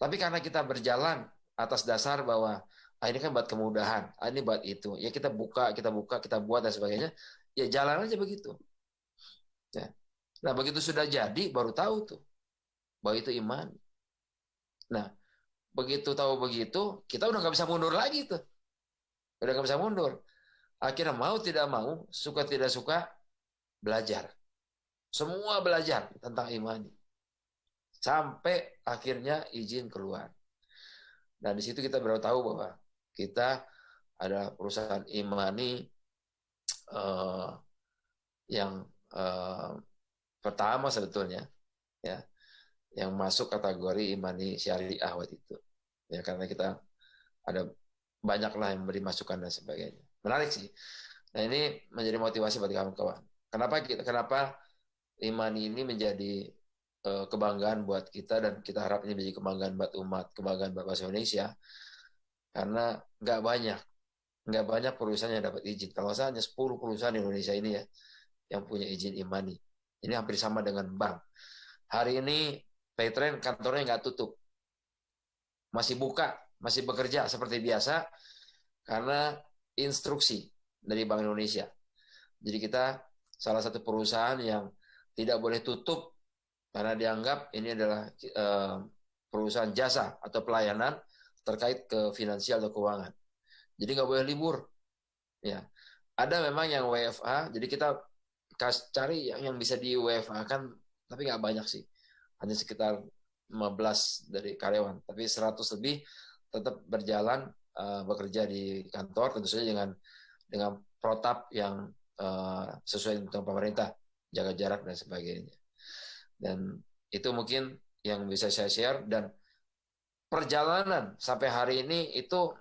tapi karena kita berjalan atas dasar bahwa ini kan buat kemudahan, ini buat itu. Ya kita buka, kita buat dan sebagainya. Ya jalan aja begitu. Ya. Nah, begitu sudah jadi, baru tahu tuh bahwa itu iman. Nah, begitu tahu begitu, kita udah nggak bisa mundur lagi tuh. Udah nggak bisa mundur. Akhirnya mau tidak mau, suka tidak suka, belajar. Semua belajar tentang iman. Sampai akhirnya izin keluar. Nah, di situ kita baru tahu bahwa kita ada perusahaan imani yang pertama sebetulnya, ya, yang masuk kategori imani syariah waktu itu. Ya, karena kita ada banyaklah yang memberi masukan dan sebagainya. Menarik sih. Nah, ini menjadi motivasi bagi kawan-kawan. Kenapa imani ini menjadi kebanggaan buat kita, dan kita harap ini menjadi kebanggaan buat umat, kebanggaan buat bangsa Indonesia, karena nggak banyak perusahaan yang dapat izin. Kalau saya hanya 10 perusahaan di Indonesia ini ya yang punya izin imani. Ini hampir sama dengan bank. Hari ini Paytrend kantornya nggak tutup, masih buka, masih bekerja seperti biasa karena instruksi dari Bank Indonesia. Jadi kita salah satu perusahaan yang tidak boleh tutup karena dianggap ini adalah perusahaan jasa atau pelayanan terkait ke finansial atau keuangan. Jadi nggak boleh libur. Ya, ada memang yang WFA. Jadi kita cari yang bisa di WFA kan, tapi nggak banyak sih. Hanya sekitar 15 dari karyawan. Tapi 100 lebih tetap berjalan bekerja di kantor, tentu saja dengan protap yang sesuai dengan pemerintah, jaga jarak dan sebagainya. Dan itu mungkin yang bisa saya share. Dan perjalanan sampai hari ini itu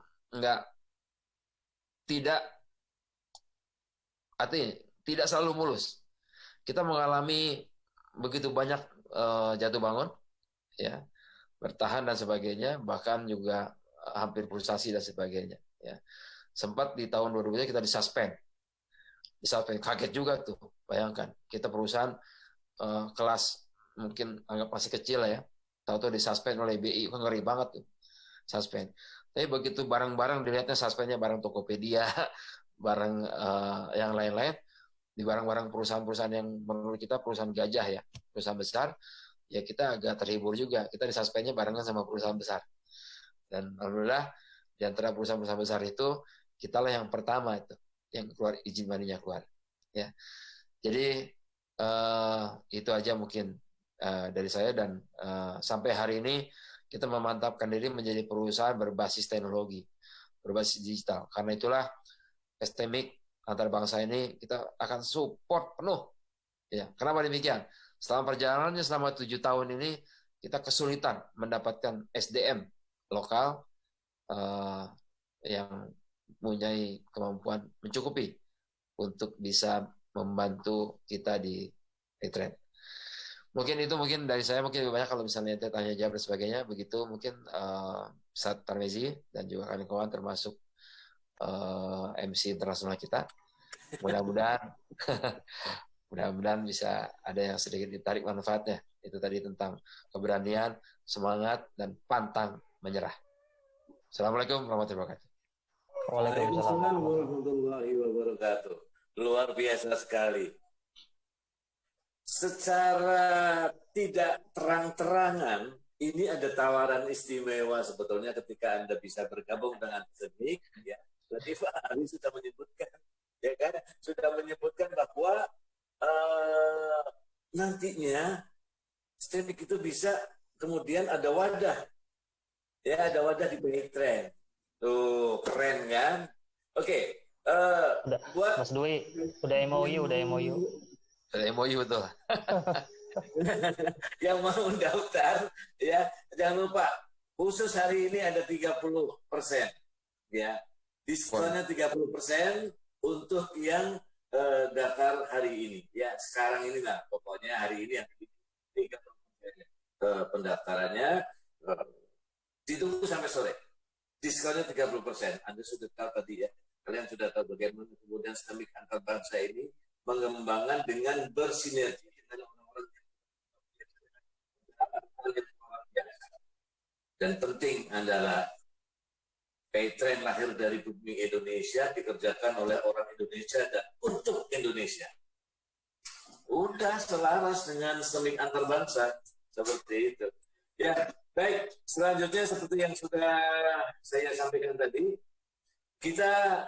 artinya tidak selalu mulus. Kita mengalami begitu banyak jatuh bangun, ya, bertahan dan sebagainya, bahkan juga hampir frustasi dan sebagainya. Ya. Sempat di tahun 2000 kita disuspend, kaget juga tuh. Bayangkan kita perusahaan kelas mungkin anggap masih kecil ya, tahu-tahu disuspend oleh BI, kan ngeri banget tuh, suspend. Tapi begitu barang-barang dilihatnya suspendnya barang Tokopedia, barang yang lain-lain, di barang-barang perusahaan-perusahaan yang menurut kita perusahaan gajah ya, perusahaan besar, ya kita agak terhibur juga. Kita disuspendnya barengan sama perusahaan besar. Dan alhamdulillah di antara perusahaan-perusahaan besar itu kitalah yang pertama itu yang keluar izin maninya keluar. Ya, jadi itu aja mungkin dari saya. Dan sampai hari ini kita memantapkan diri menjadi perusahaan berbasis teknologi, berbasis digital. Karena itulah STMIC antar bangsa ini kita akan support penuh. Ya, kenapa demikian? Selama perjalanannya selama 7 tahun ini kita kesulitan mendapatkan SDM lokal yang mempunyai kemampuan mencukupi untuk bisa membantu kita di Paytrend. Mungkin itu dari saya, mungkin lebih banyak kalau misalnya tanya jawab dan sebagainya. Begitu mungkin Ustaz Tarmizi dan juga kawan-kawan termasuk MC internasional kita. Mudah-mudahan bisa ada yang sedikit ditarik manfaatnya. Itu tadi tentang keberanian, semangat, dan pantang menyerah. Assalamualaikum warahmatullahi wabarakatuh. Waalaikumsalam warahmatullahi wabarakatuh. Luar biasa sekali. Secara tidak terang-terangan, ini ada tawaran istimewa sebetulnya ketika Anda bisa bergabung dengan STMIC. Ya, tadi Pak Ari sudah menyebutkan, ya kan, sudah menyebutkan bahwa nantinya STMIC itu bisa kemudian ada wadah, ya, ada wadah di Paytrend. Tuh keren kan? Oke, buat Mas Dwi, udah MOU. Ada MOU betul. yang mau mendaftar, ya, jangan lupa khusus hari ini ada 30%, ya, diskonnya 30% untuk yang daftar hari ini, ya, sekarang ini lah, pokoknya hari ini yang 30% pendaftarannya, ditunggu sampai sore, diskonnya 30%. Anda sudah tahu tadi ya. Kalian sudah tahu bagaimana kemudian Stemik Antar Bangsa ini mengembangkan dengan bersinergi dengan orang-orang yang luar biasa. Dan penting adalah Paytrain lahir dari bumi Indonesia, dikerjakan oleh orang Indonesia dan untuk Indonesia. Udah selaras dengan Stemik Antar Bangsa seperti itu. Ya, baik. Selanjutnya seperti yang sudah saya sampaikan tadi, kita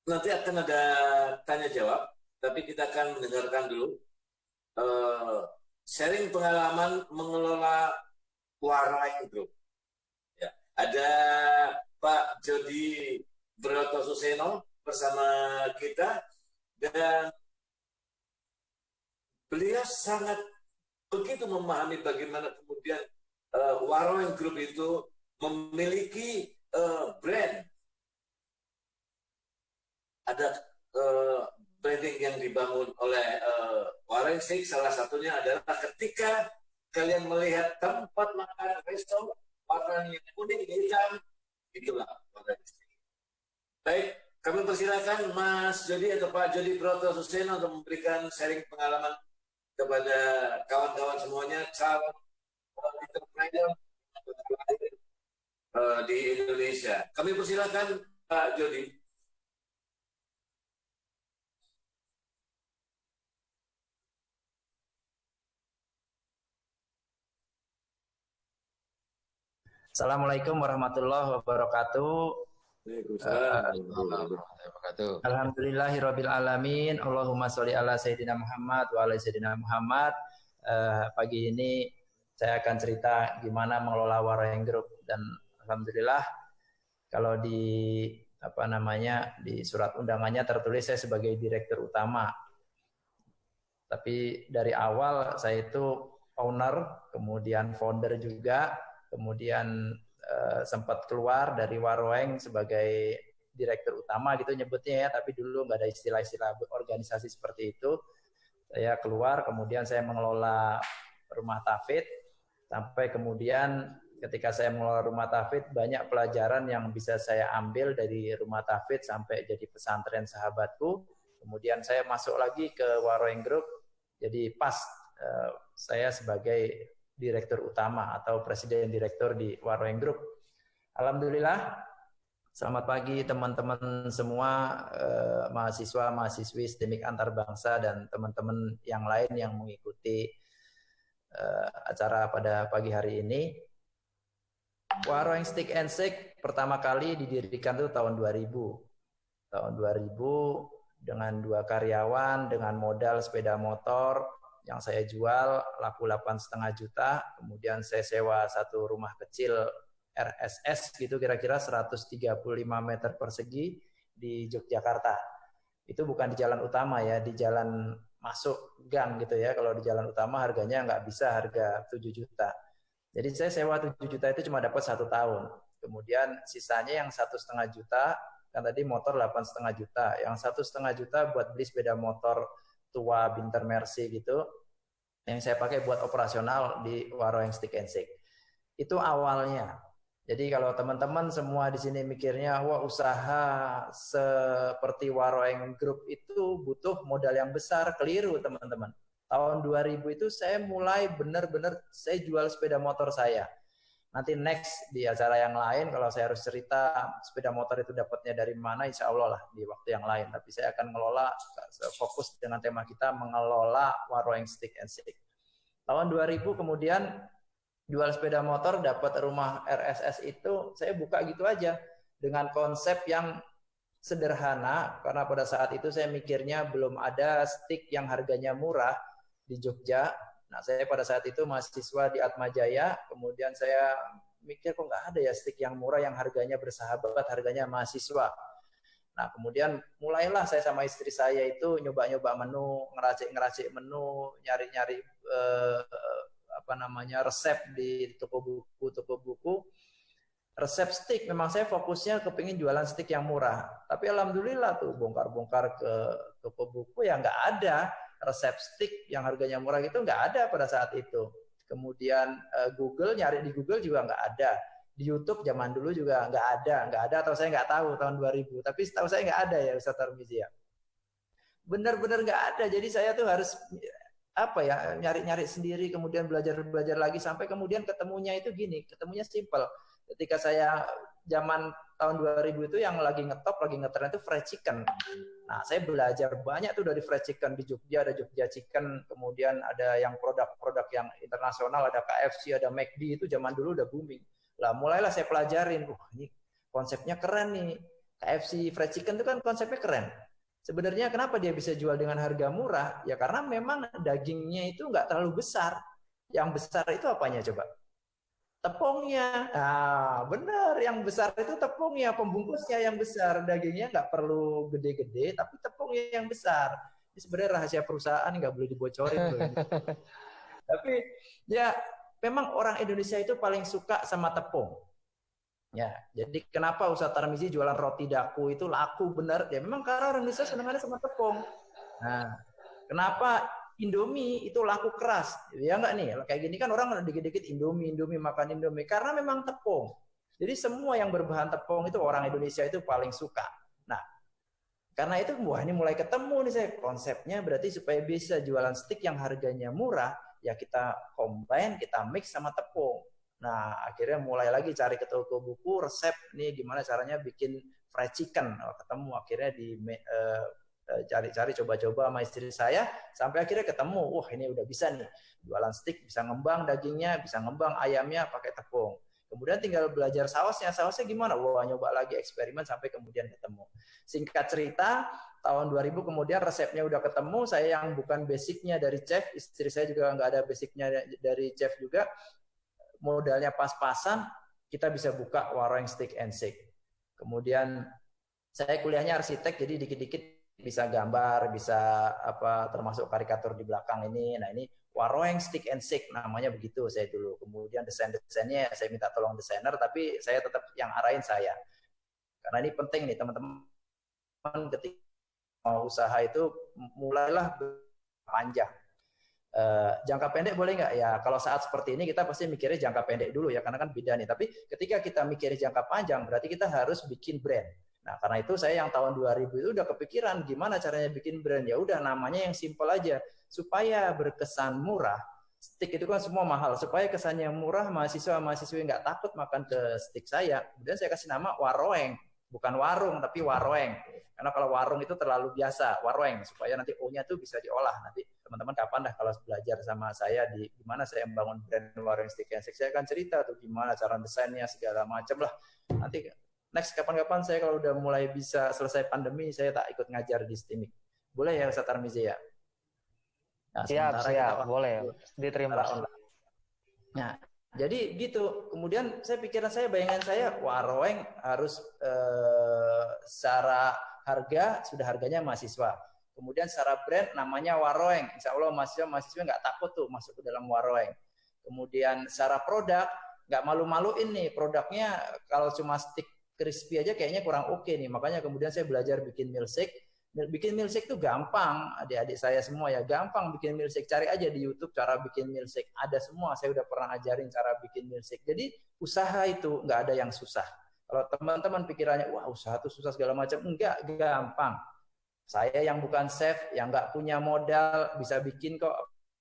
nanti akan ada tanya jawab, tapi kita akan mendengarkan dulu sharing pengalaman mengelola Warai Group. Ya, ada Pak Jody Broto Suseno bersama kita, dan beliau sangat begitu memahami bagaimana kemudian Warai Group itu memiliki brand. Ada branding yang dibangun oleh Warai Steak, salah satunya adalah ketika kalian melihat tempat makan resto warnanya kuning hitam, itulah Warai Steak. Baik, kami persilakan Mas Jody atau Pak Jody Broto Suseno untuk memberikan sharing pengalaman kepada kawan-kawan semuanya, calon entrepreneur di Indonesia. Kami persilakan Pak Jody. Assalamualaikum warahmatullahi wabarakatuh. Alhamdulillahirabbil alamin. Allahumma sholli ala sayyidina Muhammad wa ala sayyidina Muhammad. Pagi ini saya akan cerita gimana mengelola Warai Group, dan alhamdulillah kalau di di surat undangannya tertulis saya sebagai direktur utama. Tapi dari awal saya itu owner, kemudian founder juga. Kemudian sempat keluar dari Waroeng sebagai direktur utama gitu nyebutnya ya, tapi dulu nggak ada istilah-istilah organisasi seperti itu. Saya keluar, kemudian saya mengelola rumah Tafid, sampai kemudian ketika saya mengelola rumah Tafid banyak pelajaran yang bisa saya ambil dari rumah Tafid sampai jadi pesantren sahabatku. Kemudian saya masuk lagi ke Waroeng Group, jadi pas saya sebagai direktur utama atau presiden direktur di Waroeng Group. Alhamdulillah, selamat pagi teman-teman semua, mahasiswa, mahasiswi Stemik Antar Bangsa dan teman-teman yang lain yang mengikuti acara pada pagi hari ini. Waroeng Steak and Shake pertama kali didirikan itu tahun 2000. Tahun 2000 dengan 2 karyawan, dengan modal sepeda motor yang saya jual laku 8,5 juta, kemudian saya sewa satu rumah kecil RSS gitu kira-kira 135 meter persegi di Yogyakarta. Itu bukan di jalan utama ya, di jalan masuk gang gitu ya. Kalau di jalan utama harganya nggak bisa harga 7 juta. Jadi saya sewa 7 juta itu cuma dapat 1 tahun. Kemudian sisanya yang 1,5 juta, kan tadi motor 8,5 juta, yang 1,5 juta buat beli sepeda motor tua Binter Mercy gitu, yang saya pakai buat operasional di Waroeng Steak and Shake. Itu awalnya. Jadi kalau teman-teman semua di sini mikirnya, wah usaha seperti Waroeng Group itu butuh modal yang besar, keliru teman-teman. Tahun 2000 itu saya mulai benar-benar saya jual sepeda motor saya. Nanti next di acara yang lain kalau saya harus cerita sepeda motor itu dapatnya dari mana, insya Allah lah di waktu yang lain. Tapi saya akan ngelola, fokus dengan tema kita mengelola Waroeng Steak and Shake. Tahun 2000 kemudian jual sepeda motor, dapat rumah RSS itu saya buka gitu aja dengan konsep yang sederhana, karena pada saat itu saya mikirnya belum ada stick yang harganya murah di Jogja. Nah, saya pada saat itu mahasiswa di Atmajaya, kemudian saya mikir kok nggak ada ya stick yang murah yang harganya bersahabat, harganya mahasiswa. Nah, kemudian mulailah saya sama istri saya itu nyoba-nyoba menu, ngeracik menu, nyari-nyari resep di toko buku. Resep stick, memang saya fokusnya kepingin jualan stick yang murah. Tapi alhamdulillah tuh bongkar-bongkar ke toko buku ya nggak ada resep stick yang harganya murah itu nggak ada pada saat itu. Kemudian Google, nyari di Google juga nggak ada. Di YouTube zaman dulu juga nggak ada atau saya nggak tahu tahun 2000. Tapi setahu saya nggak ada ya Ustaz Tarmizi ya. Benar-benar nggak ada. Jadi saya tuh harus apa ya, nyari-nyari sendiri, kemudian belajar lagi sampai kemudian ketemunya itu gini, ketemunya simple. Ketika saya zaman tahun 2000 itu yang lagi ngetop, lagi ngetren itu fried chicken. Nah, saya belajar banyak tuh dari fried chicken. Di Jogja ada Jogja Chicken, kemudian ada yang produk-produk yang internasional, ada KFC, ada McD, itu zaman dulu udah booming. Lah, mulailah saya pelajarin, ini konsepnya keren nih. KFC fried chicken itu kan konsepnya keren. Sebenarnya kenapa dia bisa jual dengan harga murah? Ya karena memang dagingnya itu nggak terlalu besar. Yang besar itu apanya coba? Tepungnya. Nah, benar. Yang besar itu tepungnya, pembungkusnya yang besar. Dagingnya nggak perlu gede-gede, tapi tepungnya yang besar. Ini sebenarnya rahasia perusahaan, nggak boleh dibocorin. Tapi ya memang orang Indonesia itu paling suka sama tepung. Ya, jadi kenapa Ustaz Tarmizi jualan roti daku itu laku benar? Ya memang karena orang Indonesia senangnya sama tepung. Nah, kenapa Indomie itu laku keras? Ya enggak nih, kayak gini kan orang dikit-dikit Indomie makan Indomie karena memang tepung. Jadi semua yang berbahan tepung itu orang Indonesia itu paling suka. Nah, karena itu wah ini mulai ketemu nih saya konsepnya, berarti supaya bisa jualan stick yang harganya murah, ya kita combine, kita mix sama tepung. Nah, akhirnya mulai lagi cari ke toko buku resep nih gimana caranya bikin fried chicken. Ketemu akhirnya cari-cari coba-coba sama istri saya sampai akhirnya ketemu. Wah, ini udah bisa nih. Jualan stick bisa ngembang dagingnya, bisa ngembang ayamnya pakai tepung. Kemudian tinggal belajar sausnya. Sausnya gimana? Wah, nyoba lagi eksperimen sampai kemudian ketemu. Singkat cerita, tahun 2000 kemudian resepnya udah ketemu. Saya yang bukan basicnya dari chef, istri saya juga nggak ada basicnya dari chef juga. Modalnya pas-pasan, kita bisa buka warung stick and shake. Kemudian saya kuliahnya arsitek, jadi dikit-dikit bisa gambar, bisa apa termasuk karikatur di belakang ini. Nah ini warung stick and shake namanya begitu saya dulu. Kemudian desainnya saya minta tolong desainer, tapi saya tetap yang arahin saya. Karena ini penting nih teman-teman, ketika mau usaha itu mulailah panjang. Jangka pendek boleh nggak ya? Kalau saat seperti ini kita pasti mikirnya jangka pendek dulu ya, karena kan beda nih. Tapi ketika kita mikirnya jangka panjang, berarti kita harus bikin brand. Nah, karena itu saya yang tahun 2000 itu udah kepikiran gimana caranya bikin brand. Ya udah namanya yang simple aja supaya berkesan murah. Stick itu kan semua mahal. Supaya kesannya murah, mahasiswa-mahasiswi nggak takut makan ke stick saya. Kemudian saya kasih nama Waroeng. Bukan warung, tapi Waroeng. Karena kalau warung itu terlalu biasa, Waroeng. Supaya nanti O-nya tuh bisa diolah. Nanti teman-teman kapan dah kalau belajar sama saya di gimana saya membangun brand Waroeng Stick and Shake, saya akan cerita tuh gimana cara desainnya segala macam lah. Nanti next kapan-kapan saya kalau udah mulai bisa selesai pandemi, saya tak ikut ngajar di STIMIK. Boleh ya Ustaz Tarmizi ya? Nah, siap, boleh. Diterima. Nah, jadi gitu. Kemudian bayangan saya, Waroeng harus secara harga, sudah harganya mahasiswa. Kemudian secara brand namanya Waroeng. Insya Allah mahasiswa nggak takut tuh masuk ke dalam Waroeng. Kemudian secara produk, nggak malu-maluin nih. Produknya kalau cuma stick crispy aja kayaknya kurang oke nih. Makanya kemudian saya belajar bikin milkshake. Bikin milkshake tuh gampang. Adik-adik saya semua ya gampang bikin milkshake. Cari aja di YouTube cara bikin milkshake. Ada semua. Saya udah pernah ajarin cara bikin milkshake. Jadi usaha itu nggak ada yang susah. Kalau teman-teman pikirannya, wah usaha itu susah segala macam. Enggak, gampang. Saya yang bukan chef, yang nggak punya modal, bisa bikin kok.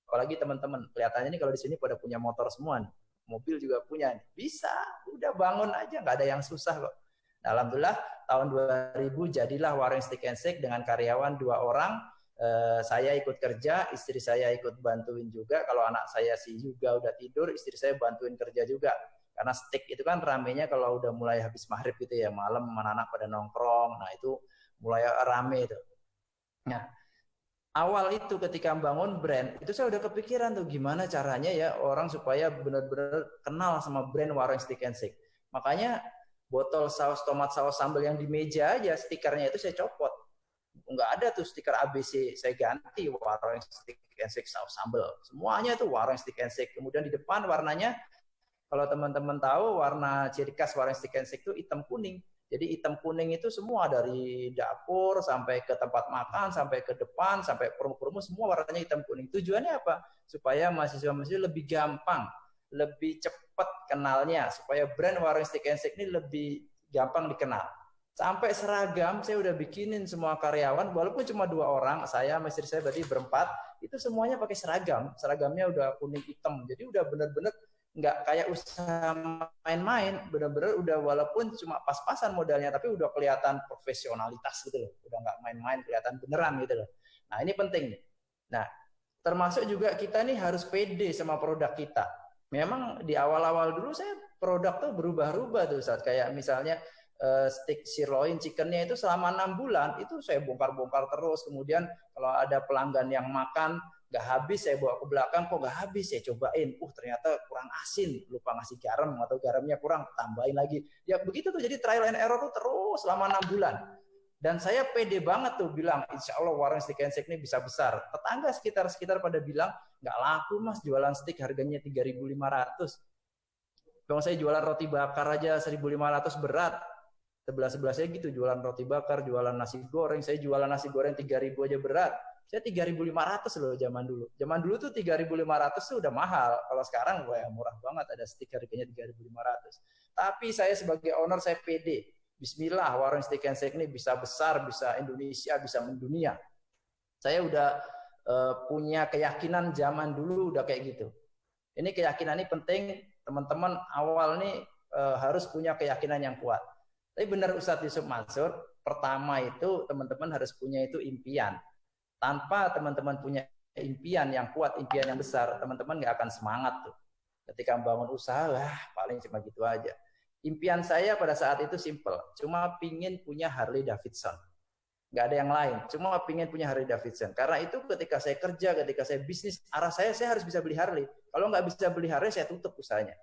Apalagi teman-teman, kelihatannya ini kalau di sini pada punya motor semua, nih. Mobil juga punya. Nih. Bisa, udah bangun aja, nggak ada yang susah kok. Nah, alhamdulillah, tahun 2000 jadilah Waroeng Stick and Shake dengan karyawan 2 orang. Saya ikut kerja, istri saya ikut bantuin juga. Kalau anak saya sih juga udah tidur, istri saya bantuin kerja juga. Karena stick itu kan ramenya kalau udah mulai habis maghrib gitu ya, malam anak-anak pada nongkrong. Nah, itu mulai rame itu. Nah, awal itu ketika membangun brand, itu saya udah kepikiran tuh gimana caranya ya orang supaya benar-benar kenal sama brand Waroeng Stick and Shake. Makanya botol saus tomat saus sambal yang di meja aja stikernya itu saya copot. Enggak ada tuh stiker ABC, saya ganti Waroeng Stick and Shake saus sambal. Semuanya itu Waroeng Stick and Shake. Kemudian di depan warnanya, kalau teman-teman tahu warna ciri khas Waroeng Stick and Shake itu hitam kuning. Jadi hitam kuning itu semua dari dapur sampai ke tempat makan, sampai ke depan, sampai promo-promo semua warnanya hitam kuning. Tujuannya apa? Supaya mahasiswa-mahasiswa lebih gampang, lebih cepat cepat kenalnya, supaya brand warung Stick and Stick ini lebih gampang dikenal. Sampai seragam saya udah bikinin semua karyawan, walaupun cuma 2 orang, saya sama istri saya berarti berempat, itu semuanya pakai seragam. Seragamnya udah kuning hitam, jadi udah bener-bener nggak kayak usaha main-main, bener-bener udah walaupun cuma pas-pasan modalnya, tapi udah kelihatan profesionalitas gitu loh, udah nggak main-main, kelihatan beneran gitu loh. Nah ini penting nih. Nah termasuk juga kita nih harus pede sama produk kita. Memang di awal-awal dulu saya produk tuh berubah-ubah tuh saat kayak misalnya stick sirloin chickennya itu selama 6 bulan itu saya bongkar-bongkar terus. Kemudian kalau ada pelanggan yang makan nggak habis, saya bawa ke belakang, kok nggak habis, saya cobain, ternyata kurang asin, lupa ngasih garam atau garamnya kurang, tambahin lagi. Ya begitu tuh, jadi trial and error tuh terus selama 6 bulan. Dan saya pede banget tuh bilang, insya Allah warung Stick and Stick ini bisa besar. Tetangga sekitar pada bilang, nggak laku mas jualan stick harganya 3.500. Kalau saya jualan roti bakar aja 1.500 berat. Sebelah saya gitu, jualan roti bakar, jualan nasi goreng, saya jualan nasi goreng 3.000 aja berat. Saya 3.500 loh zaman dulu. Zaman dulu tuh 3.500 tuh udah mahal. Kalau sekarang wah murah banget, ada stick harganya 3.500. Tapi saya sebagai owner saya pede. Bismillah warung Stick and Stick ini bisa besar, bisa Indonesia, bisa mendunia. Saya udah punya keyakinan zaman dulu udah kayak gitu. Ini keyakinan ini penting, teman-teman awal nih harus punya keyakinan yang kuat. Tapi benar Ustadz Yusuf Mansur, pertama itu teman-teman harus punya itu impian. Tanpa teman-teman punya impian yang kuat, impian yang besar, teman-teman nggak akan semangat tuh. Ketika membangun usaha, paling cuma gitu aja. Impian saya pada saat itu simple, cuma pingin punya Harley Davidson. Nggak ada yang lain, cuma pingin punya Harley Davidson. Karena itu ketika saya kerja, ketika saya bisnis, arah saya harus bisa beli Harley. Kalau nggak bisa beli Harley, saya tutup usahanya.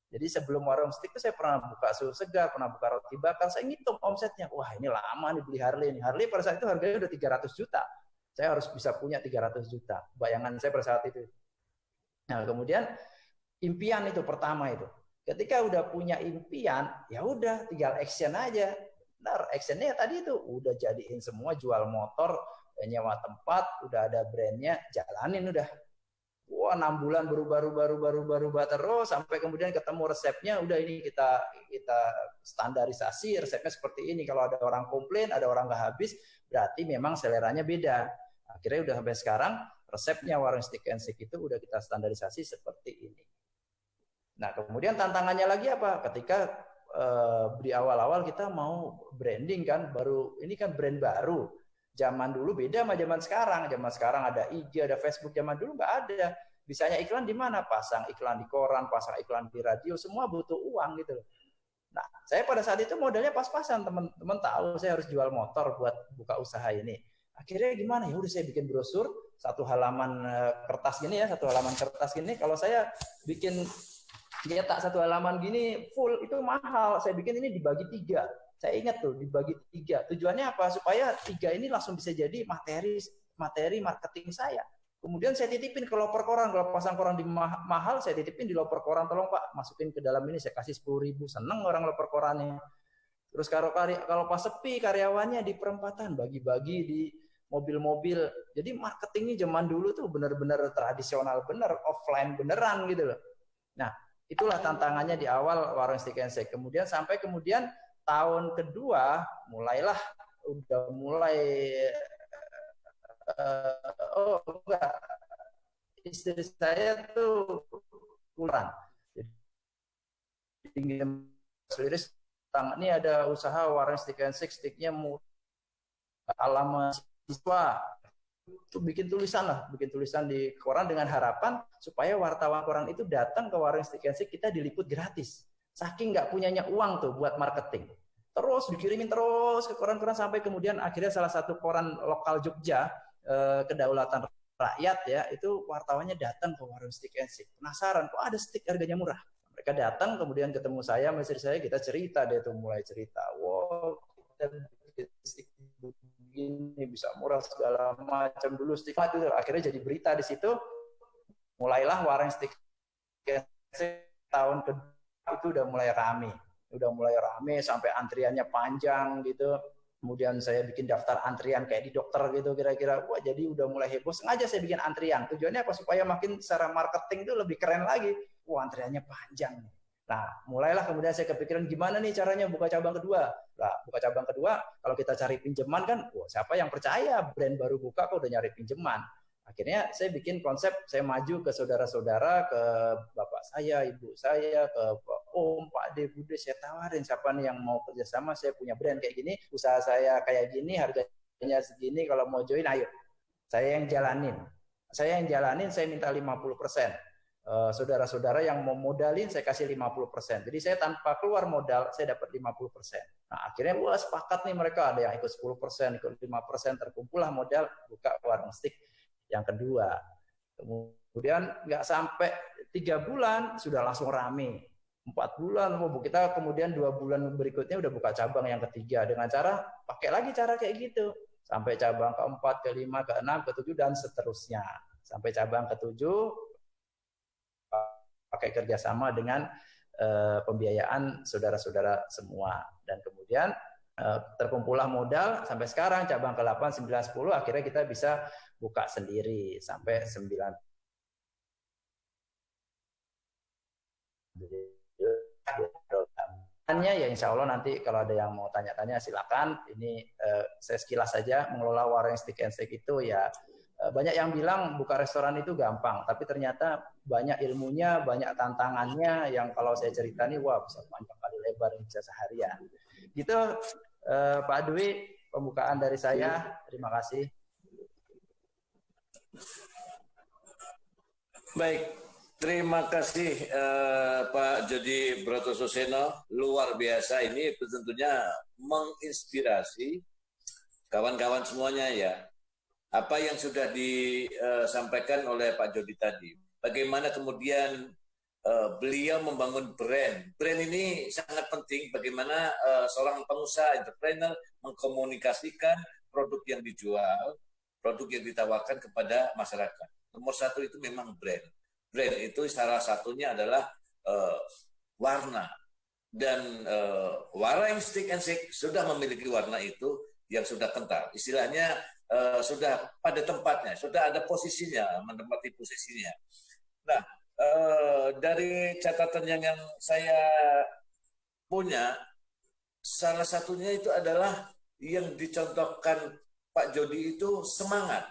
Jadi sebelum warung stick itu saya pernah buka suhu segar, pernah buka roti bakar, saya ngitung omsetnya. Wah ini lama nih beli Harley. Harley pada saat itu harganya udah 300 juta. Saya harus bisa punya 300 juta. Bayangan saya pada saat itu. Nah, kemudian impian itu pertama itu. Ketika udah punya impian, ya udah tinggal action aja. Benar, actionnya tadi itu udah jadiin semua, jual motor, nyewa tempat, udah ada brandnya, jalanin udah. Wah, 6 bulan berubah terus sampai kemudian ketemu resepnya, udah ini kita standarisasi resepnya seperti ini. Kalau ada orang komplain, ada orang nggak habis, berarti memang seleranya beda. Akhirnya udah sampai sekarang resepnya warung Stick and Stick itu udah kita standarisasi seperti ini. Nah, kemudian tantangannya lagi apa? Ketika di awal-awal kita mau branding kan, baru ini kan brand baru. Zaman dulu beda sama zaman sekarang. Zaman sekarang ada IG, ada Facebook. Zaman dulu nggak ada. Bisanya iklan di mana? Pasang iklan di koran, pasang iklan di radio, semua butuh uang gitu loh. Nah, saya pada saat itu modalnya pas-pasan. Teman-teman tahu saya harus jual motor buat buka usaha ini. Akhirnya gimana? Ya udah saya bikin brosur, satu halaman kertas gini ya, satu halaman kertas gini. Kalau saya bikin cetak satu halaman gini full itu mahal. Saya bikin ini dibagi 3. Saya ingat tuh dibagi 3. Tujuannya apa? Supaya 3 ini langsung bisa jadi materi marketing saya. Kemudian saya titipin ke loper koran. Kalau pasang koran di mahal, saya titipin di loper koran. Tolong Pak, masukin ke dalam ini. Saya kasih 10.000. Seneng orang loper korannya. Terus kalau pas sepi karyawannya di perempatan, bagi-bagi di mobil-mobil. Jadi marketingnya zaman dulu tuh benar-benar tradisional, bener offline beneran gitu loh. Nah, itulah tantangannya di awal warung Stick and Stick. Kemudian sampai kemudian tahun kedua udah mulai istri saya tuh kurang. Jadi ini ada usaha warung Stick and Stick, sticknya ala mahasiswa. Itu bikin tulisan di koran dengan harapan supaya wartawan koran itu datang ke warung Stick and Stick, kita diliput gratis. Saking nggak punyanya uang tuh buat marketing. Terus dikirimin terus ke koran-koran sampai kemudian akhirnya salah satu koran lokal Jogja, Kedaulatan Rakyat ya, itu wartawannya datang ke warung Stick and Stick. Penasaran, kok ada stick harganya murah. Mereka datang kemudian ketemu saya, istri saya, kita cerita, dia tuh mulai cerita. Wow, kita bikin stick begini bisa murah segala macam dulu stick itu akhirnya jadi berita di situ. Mulailah warung Stick and Stick tahun kedua itu udah mulai rame sampai antriannya panjang gitu. Kemudian saya bikin daftar antrian kayak di dokter gitu kira-kira. Wah, jadi udah mulai heboh. Sengaja saya bikin antrian. Tujuannya apa? Supaya makin secara marketing itu lebih keren lagi. wah antriannya panjang. Nah, mulailah kemudian saya kepikiran gimana nih caranya buka cabang kedua. Nah, buka cabang kedua, kalau kita cari pinjaman kan, wah, siapa yang percaya brand baru buka kok udah nyari pinjaman. Akhirnya saya bikin konsep, saya maju ke saudara-saudara, ke bapak saya, ibu saya, ke om, pak de, bude, saya tawarin siapa nih yang mau kerjasama, saya punya brand kayak gini, usaha saya kayak gini, harganya segini, kalau mau join ayo. Saya yang jalanin. Saya minta 50%. Saudara-saudara yang mau modalin saya kasih 50%. Jadi saya tanpa keluar modal saya dapat 50%. Nah, akhirnya wah sepakat nih mereka, ada yang ikut 10%, ikut 5%, terkumpullah modal buka warung steak yang kedua. Kemudian nggak sampai 3 bulan sudah langsung rame. 4 bulan, kita kemudian 2 bulan berikutnya udah buka cabang yang ketiga dengan cara pakai lagi cara kayak gitu. Sampai cabang ke-4, ke-5, ke-6, ke-7 dan seterusnya. Sampai cabang ke-7 pakai kerjasama dengan pembiayaan saudara-saudara semua. Dan kemudian terkumpullah modal sampai sekarang cabang ke-8, 9, 10 akhirnya kita bisa buka sendiri sampai 9. Ya insya Allah nanti kalau ada yang mau tanya-tanya silakan. Ini saya sekilas saja mengelola warung steak and steak itu ya. Banyak yang bilang buka restoran itu gampang, tapi ternyata banyak ilmunya, banyak tantangannya yang kalau saya cerita nih, wah bisa panjang kali lebar, bisa seharian. Gitu, Pak Dwi, pembukaan dari saya. Terima kasih. Baik, terima kasih Pak Jody Brotososeno. Luar biasa, ini tentunya menginspirasi kawan-kawan semuanya ya. Apa yang sudah disampaikan oleh Pak Jody tadi, bagaimana kemudian beliau membangun brand. Brand ini sangat penting bagaimana seorang pengusaha entrepreneur mengkomunikasikan produk yang dijual, produk yang ditawarkan kepada masyarakat. Nomor satu itu memang brand. Brand itu salah satunya adalah warna. Dan warung steak and steak sudah memiliki warna itu yang sudah kental. Istilahnya sudah pada tempatnya, sudah ada posisinya, menempati posisinya. Nah, dari catatan yang saya punya, salah satunya itu adalah yang dicontohkan Pak Jody itu semangat.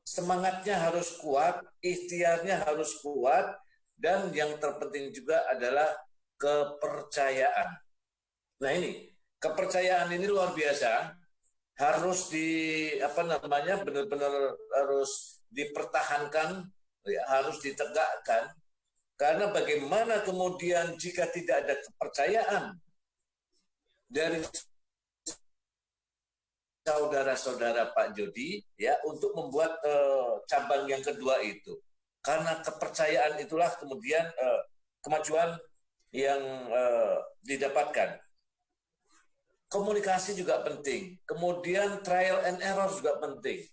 Semangatnya harus kuat, ikhtiarnya harus kuat, dan yang terpenting juga adalah kepercayaan. Nah ini, kepercayaan ini luar biasa. Harus benar-benar harus dipertahankan, ya, harus ditegakkan, karena bagaimana kemudian jika tidak ada kepercayaan dari saudara-saudara Pak Jody ya untuk membuat cabang yang kedua itu, karena kepercayaan itulah kemudian kemajuan yang didapatkan. Komunikasi juga penting, kemudian trial and error juga penting.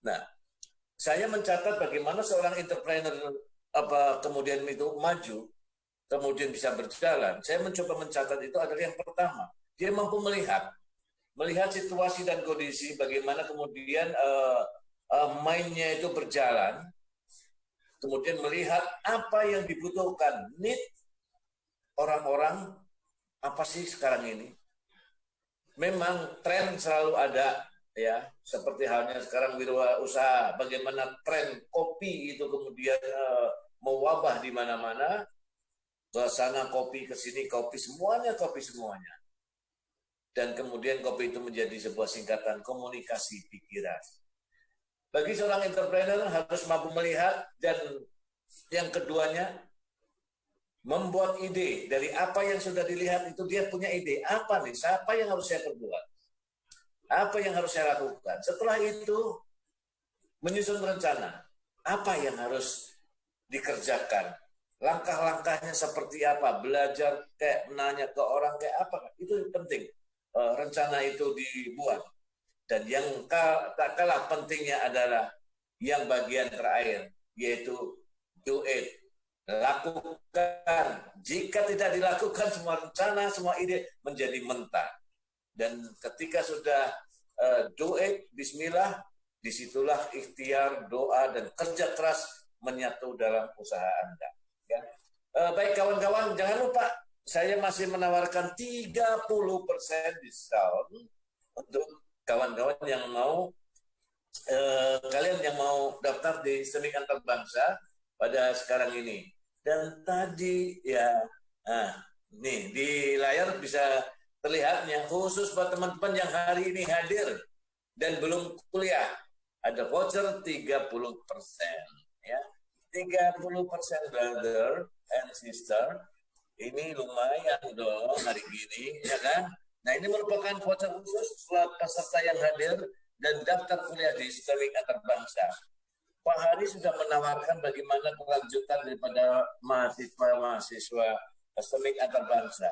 Nah, saya mencatat bagaimana seorang entrepreneur kemudian itu maju, kemudian bisa berjalan. Saya mencoba mencatat itu adalah yang pertama, dia mampu melihat situasi dan kondisi, bagaimana kemudian mainnya itu berjalan, kemudian melihat apa yang dibutuhkan, need orang-orang apa sih sekarang ini. Memang tren selalu ada ya, seperti halnya sekarang wirausaha, bagaimana tren kopi itu kemudian mewabah di mana-mana, ke sana kopi, ke sini kopi, semuanya kopi semuanya. Dan kemudian kopi itu menjadi sebuah singkatan komunikasi pikiran. Bagi seorang entrepreneur harus mampu melihat, dan yang keduanya membuat ide dari apa yang sudah dilihat itu. Dia punya ide apa nih, apa yang harus saya perbuat, apa yang harus saya lakukan. Setelah itu menyusun rencana apa yang harus dikerjakan, langkah-langkahnya seperti apa, belajar kayak menanya ke orang kayak apa, itu penting. Rencana itu dibuat. Dan yang tak kalah pentingnya adalah yang bagian terakhir, yaitu do it. Lakukan. Jika tidak dilakukan, semua rencana, semua ide menjadi mentah. Dan ketika sudah do it, bismillah, disitulah ikhtiar, doa, dan kerja keras menyatu dalam usaha Anda. Ya. Baik kawan-kawan, jangan lupa saya masih menawarkan 30% diskon untuk kawan-kawan yang mau kalian yang mau daftar di STEMIK Antar Bangsa pada sekarang ini. Dan tadi ya, nih di layar bisa terlihatnya khusus buat teman-teman yang hari ini hadir dan belum kuliah ada voucher 30% ya. 30% brother and sister, ini lumayan dong hari gini, ya kan? Nah ini merupakan voucher khusus buat peserta yang hadir dan daftar kuliah di STEMIK Antar Bangsa. Pak Hari sudah menawarkan bagaimana kelanjutan daripada mahasiswa STEMIK Antar Bangsa.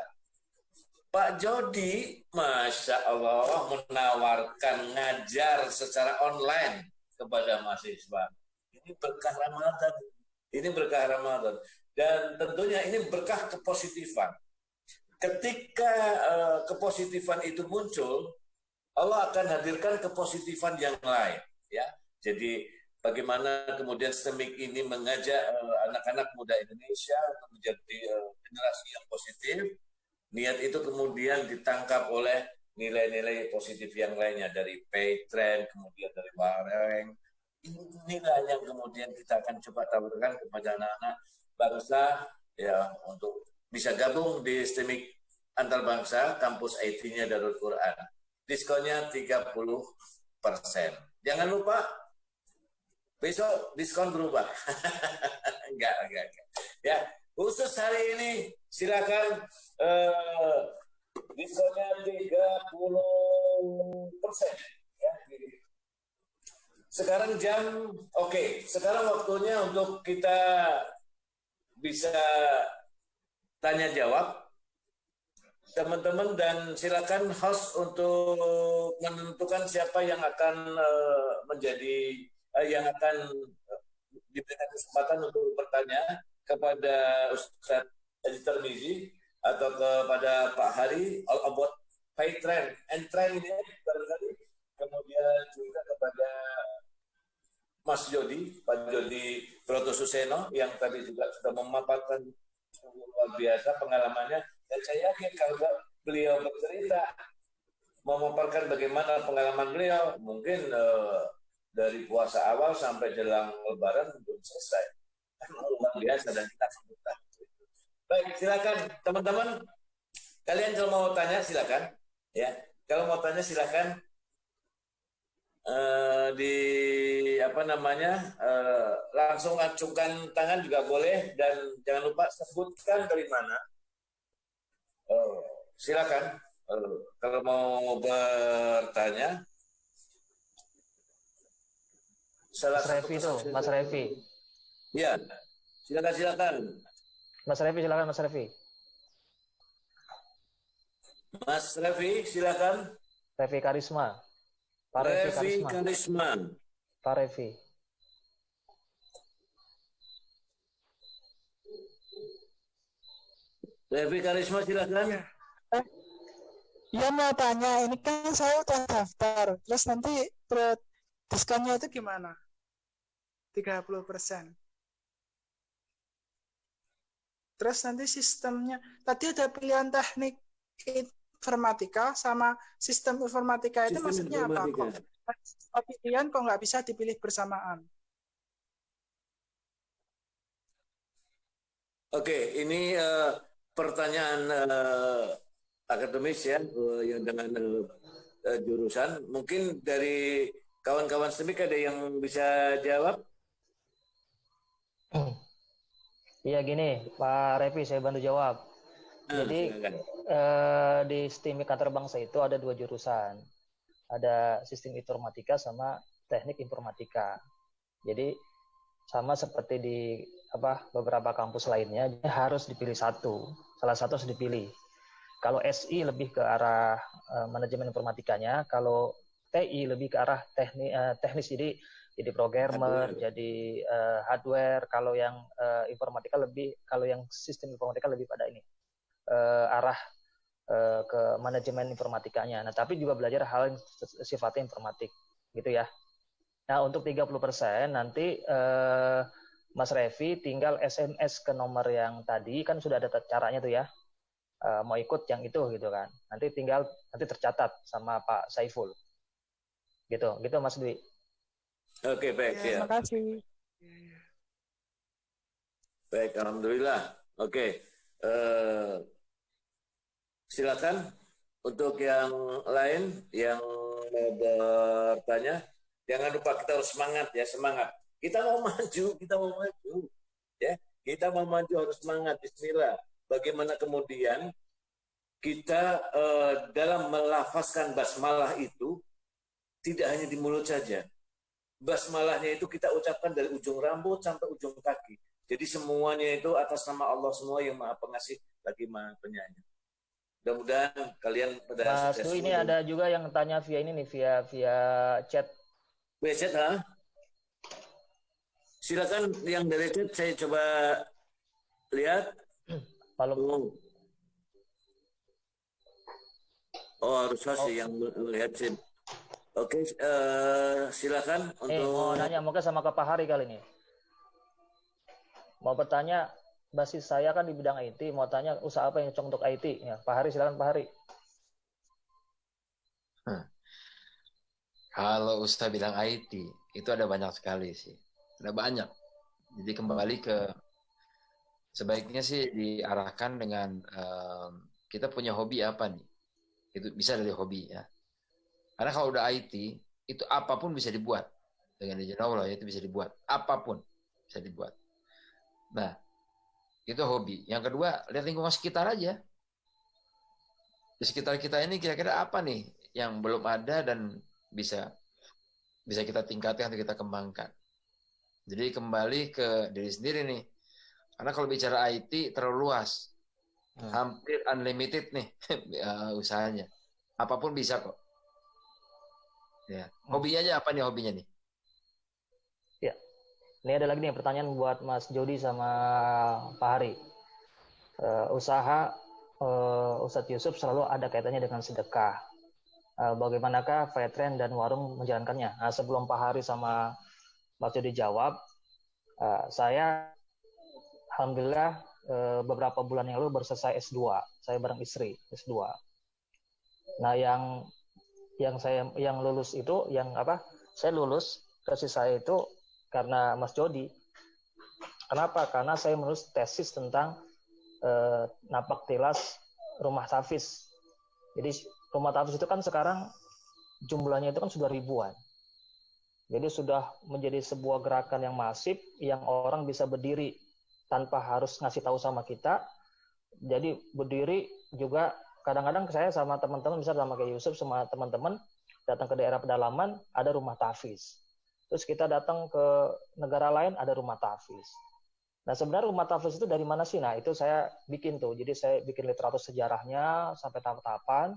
Pak Jody, Masya Allah, menawarkan ngajar secara online kepada mahasiswa. Ini berkah Ramadan. Ini berkah Ramadan. Dan tentunya ini berkah kepositifan. Ketika kepositifan itu muncul, Allah akan hadirkan kepositifan yang lain. Ya, jadi bagaimana kemudian STEMIK ini mengajak anak-anak muda Indonesia untuk menjadi generasi yang positif. Niat itu kemudian ditangkap oleh nilai-nilai positif yang lainnya dari Paytrend, kemudian dari Wareng. Inilah yang kemudian kita akan coba tawarkan kepada anak-anak bangsa ya untuk bisa gabung di STEMIK Antar Bangsa kampus IT-nya Darul Quran. Diskonnya 30%. Jangan lupa besok diskon berubah. enggak. Ya, khusus hari ini silakan diskonnya 30%. Ya, sekarang sekarang waktunya untuk kita bisa tanya jawab teman-teman dan silakan host untuk menentukan siapa yang akan diberikan kesempatan untuk bertanya kepada Ustadz Edi Tarmizi atau kepada Pak Hari all about Paytrend and trend ini barangkali, kemudian juga kepada Mas Jody, Pak Jody Broto Suseno yang tadi juga sudah memaparkan luar biasa pengalamannya, dan saya yakin kalau beliau bercerita memaparkan bagaimana pengalaman beliau, mungkin dari puasa awal sampai jelang Lebaran belum selesai. Luar biasa dan kita sebut. Baik, silakan teman-teman. Kalian kalau mau tanya silakan, ya. Kalau mau tanya silakan. Langsung acungkan tangan juga boleh, dan jangan lupa sebutkan dari mana. Silakan kalau mau bertanya. Mas Revi. Ya, silakan. Mas Revi, silakan Mas Revi. Mas Revi, silakan. Revi Karisma. Pak Revi Karisma. Pak Revi. Revi Karisma, silakan. Iya mau tanya, ini kan saya udah daftar, terus nanti diskonnya itu gimana? 30%. Terus nanti sistemnya, tadi ada pilihan teknik informatika sama sistem informatika itu maksudnya apa kok? Pilihan kok nggak bisa dipilih bersamaan? Oke, ini pertanyaan akademis ya, yang dengan jurusan. Mungkin dari kawan-kawan STEMIK ada yang bisa jawab? Iya gini, Pak Revi, saya bantu jawab. Jadi di STEMIK Antar Bangsa itu ada 2 jurusan. Ada sistem informatika sama teknik informatika. Jadi sama seperti di beberapa kampus lainnya, harus dipilih satu. Salah satu harus dipilih. Kalau SI lebih ke arah manajemen informatikanya, kalau TI lebih ke arah teknis, jadi programmer, jadi hardware. Kalau yang informatika kalau yang sistem informatika lebih pada ini arah ke manajemen informatikanya. Nah, tapi juga belajar hal yang sifatnya informatik, gitu ya. Nah, untuk 30% nanti Mas Revi tinggal SMS ke nomor yang tadi, kan sudah ada caranya tuh ya. Mau ikut yang itu gitu kan. Nanti tercatat sama Pak Saiful. Gitu Mas Dwi. Oke, baik Ya, ya. terima kasih. Baik, alhamdulillah. Oke. Silakan untuk yang lain yang mau bertanya. Jangan lupa kita harus semangat ya, semangat. Kita mau maju, ya. Kita mau maju harus semangat. Bismillah. Bagaimana kemudian kita dalam melafazkan basmalah itu tidak hanya di mulut saja. Basmalahnya itu kita ucapkan dari ujung rambut sampai ujung kaki. Jadi semuanya itu atas nama Allah semua yang Maha Pengasih lagi Maha Penyayang. Mudah-mudahan kalian pada Mas Dwi, ini ada juga yang tanya via ini nih, via chat. Via chat, ha? Silakan yang dari chat saya coba lihat. Kalau harus saya yang melihat sih. Oke, silakan untuk mau nanya mungkin sama ke Pak Hari kali ini. Mau bertanya, basis saya kan di bidang IT, mau tanya usaha apa yang cocok untuk IT? Ya, Pak Hari, silakan Pak Hari. Kalau usaha bidang IT itu ada banyak sekali sih, ada banyak. Jadi kembali ke sebaiknya sih diarahkan dengan kita punya hobi apa nih? Itu bisa dari hobi ya. Karena kalau udah IT itu apapun bisa dibuat dengan izin Allah, itu bisa dibuat apapun bisa dibuat. Nah, itu hobi. Yang kedua, lihat lingkungan sekitar aja. Di sekitar kita ini kira-kira apa nih yang belum ada dan bisa kita tingkatkan atau kita kembangkan. Jadi kembali ke diri sendiri nih. Karena kalau bicara IT terlalu luas. Hampir unlimited nih usahanya. Apapun bisa kok. Ya. Hobinya aja apa nih hobinya nih? Ya. Ini ada lagi nih pertanyaan buat Mas Jody sama Pak Hari. Usaha Ustadz Yusuf selalu ada kaitannya dengan sedekah. Bagaimanakah Vetren dan warung menjalankannya? Nah, sebelum Pak Hari sama Mas Jody jawab, saya alhamdulillah beberapa bulan yang lalu baru selesai S2. Saya bareng istri S2. Nah, yang lulus itu saya lulus tesis saya itu karena Mas Jody. Kenapa? Karena saya menulis tesis tentang napak tilas rumah tafis. Jadi rumah tafis itu kan sekarang jumlahnya itu kan sudah ribuan. Jadi sudah menjadi sebuah gerakan yang masif yang orang bisa berdiri tanpa harus ngasih tahu sama kita. Jadi berdiri juga. Kadang-kadang saya sama teman-teman, misalnya sama kayak Yusuf sama teman-teman datang ke daerah pedalaman ada rumah tafis. Terus kita datang ke negara lain ada rumah tafis. Nah sebenarnya rumah tafis itu dari mana sih? Nah itu saya bikin tuh. Jadi saya bikin literatur sejarahnya sampai tahap-tahapan.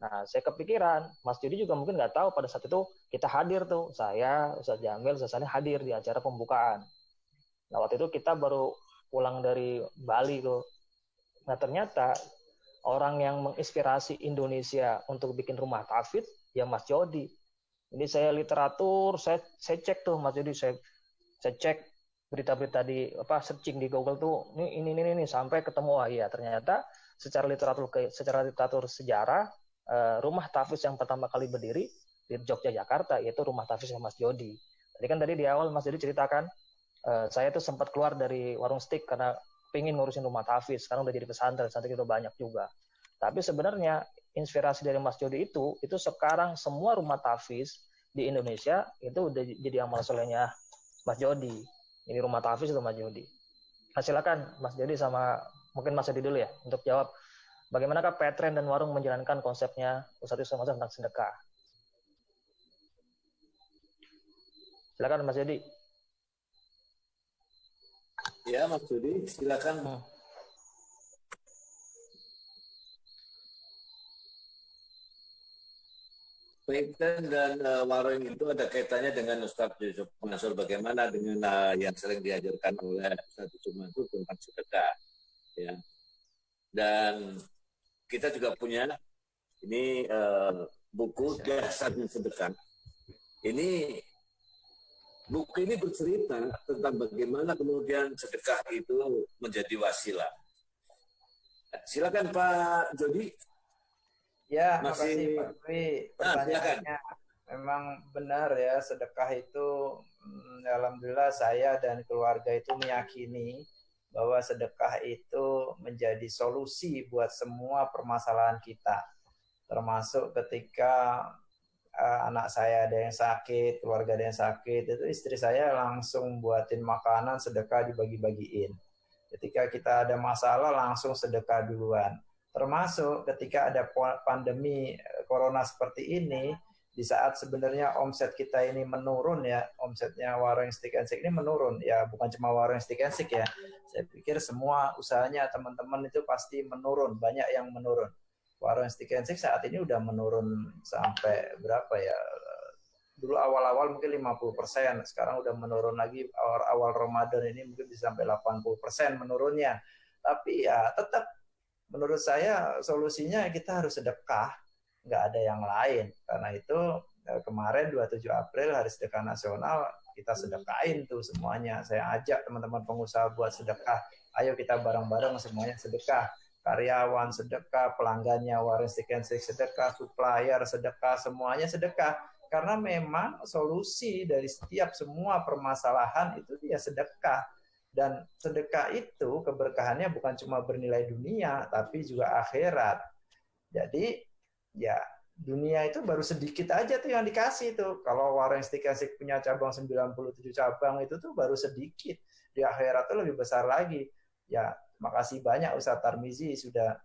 Nah saya kepikiran, Mas Jody juga mungkin nggak tahu pada saat itu kita hadir tuh. Saya, Ustaz Jamil, Ustaz Sani hadir di acara pembukaan. Nah waktu itu kita baru pulang dari Bali tuh. Nah ternyata orang yang menginspirasi Indonesia untuk bikin rumah tafis ya Mas Jody. Jadi saya literatur, saya cek tuh Mas Jody, saya cek berita-berita di searching di Google tuh ini sampai ketemu ya ternyata secara literatur sejarah rumah tafis yang pertama kali berdiri di Yogyakarta yaitu rumah tafis Mas Jody. Tadi di awal Mas Jody ceritakan saya tuh sempat keluar dari warung steak karena pengen ngurusin rumah tafis, sekarang udah jadi pesantren itu banyak juga. Tapi sebenarnya inspirasi dari Mas Jody itu sekarang semua rumah tafis di Indonesia itu udah jadi amal solehnya Mas Jody. Ini rumah tafis itu Mas Jody. Nah, silakan Mas Jody sama mungkin Mas Jody dulu ya untuk jawab bagaimanakah Vetren dan warung menjalankan konsepnya Ustadz Yusuf tentang sedekah. Silakan Mas Jody. Ya, Mas Jody, silakan. Vetren dan warung itu ada kaitannya dengan Ustadz Yusuf Mansur. Bagaimana dengan yang sering diajarkan oleh Ustadz Yusuf Mansur tentang sedekah. Ya. Dan kita juga punya ini buku Dasarnya Sedekah. Ini buku ini bercerita tentang bagaimana kemudian sedekah itu menjadi wasilah. Silakan Pak Jody. Ya, Masih- makasih Pak Dwi. silakan. Pertanyaannya memang benar ya, sedekah itu alhamdulillah saya dan keluarga itu meyakini bahwa sedekah itu menjadi solusi buat semua permasalahan kita. Termasuk ketika anak saya ada yang sakit, keluarga ada yang sakit, itu istri saya langsung buatin makanan, sedekah dibagi-bagiin. Ketika kita ada masalah langsung sedekah duluan. Termasuk ketika ada pandemi corona seperti ini, di saat sebenarnya omset kita ini menurun ya, omsetnya Warung Stick and Shake ini menurun ya, bukan cuma Warung Stick and Shake ya. Saya pikir semua usahanya teman-teman itu pasti menurun, banyak yang menurun. Warung Stick and Shake saat ini udah menurun sampai berapa ya? Dulu awal-awal mungkin 50%, sekarang udah menurun lagi, awal Ramadan ini mungkin bisa sampai 80% menurunnya. Tapi ya tetap menurut saya solusinya kita harus sedekah, nggak ada yang lain. Karena itu kemarin 27 April Hari Sedekah Nasional, kita sedekahin tuh semuanya. Saya ajak teman-teman pengusaha buat sedekah. Ayo kita bareng-bareng semuanya sedekah. Karyawan sedekah, pelanggannya Warung Stick and Shake sedekah, supplier sedekah, semuanya sedekah. Karena memang solusi dari setiap semua permasalahan itu dia sedekah. Dan sedekah itu keberkahannya bukan cuma bernilai dunia, tapi juga akhirat. Jadi ya dunia itu baru sedikit aja tuh yang dikasih tuh. Kalau Warung Stick and Shake punya cabang 97 cabang itu tuh baru sedikit. Di akhirat tuh lebih besar lagi. Ya, makasih banyak Ustadz Tarmizi sudah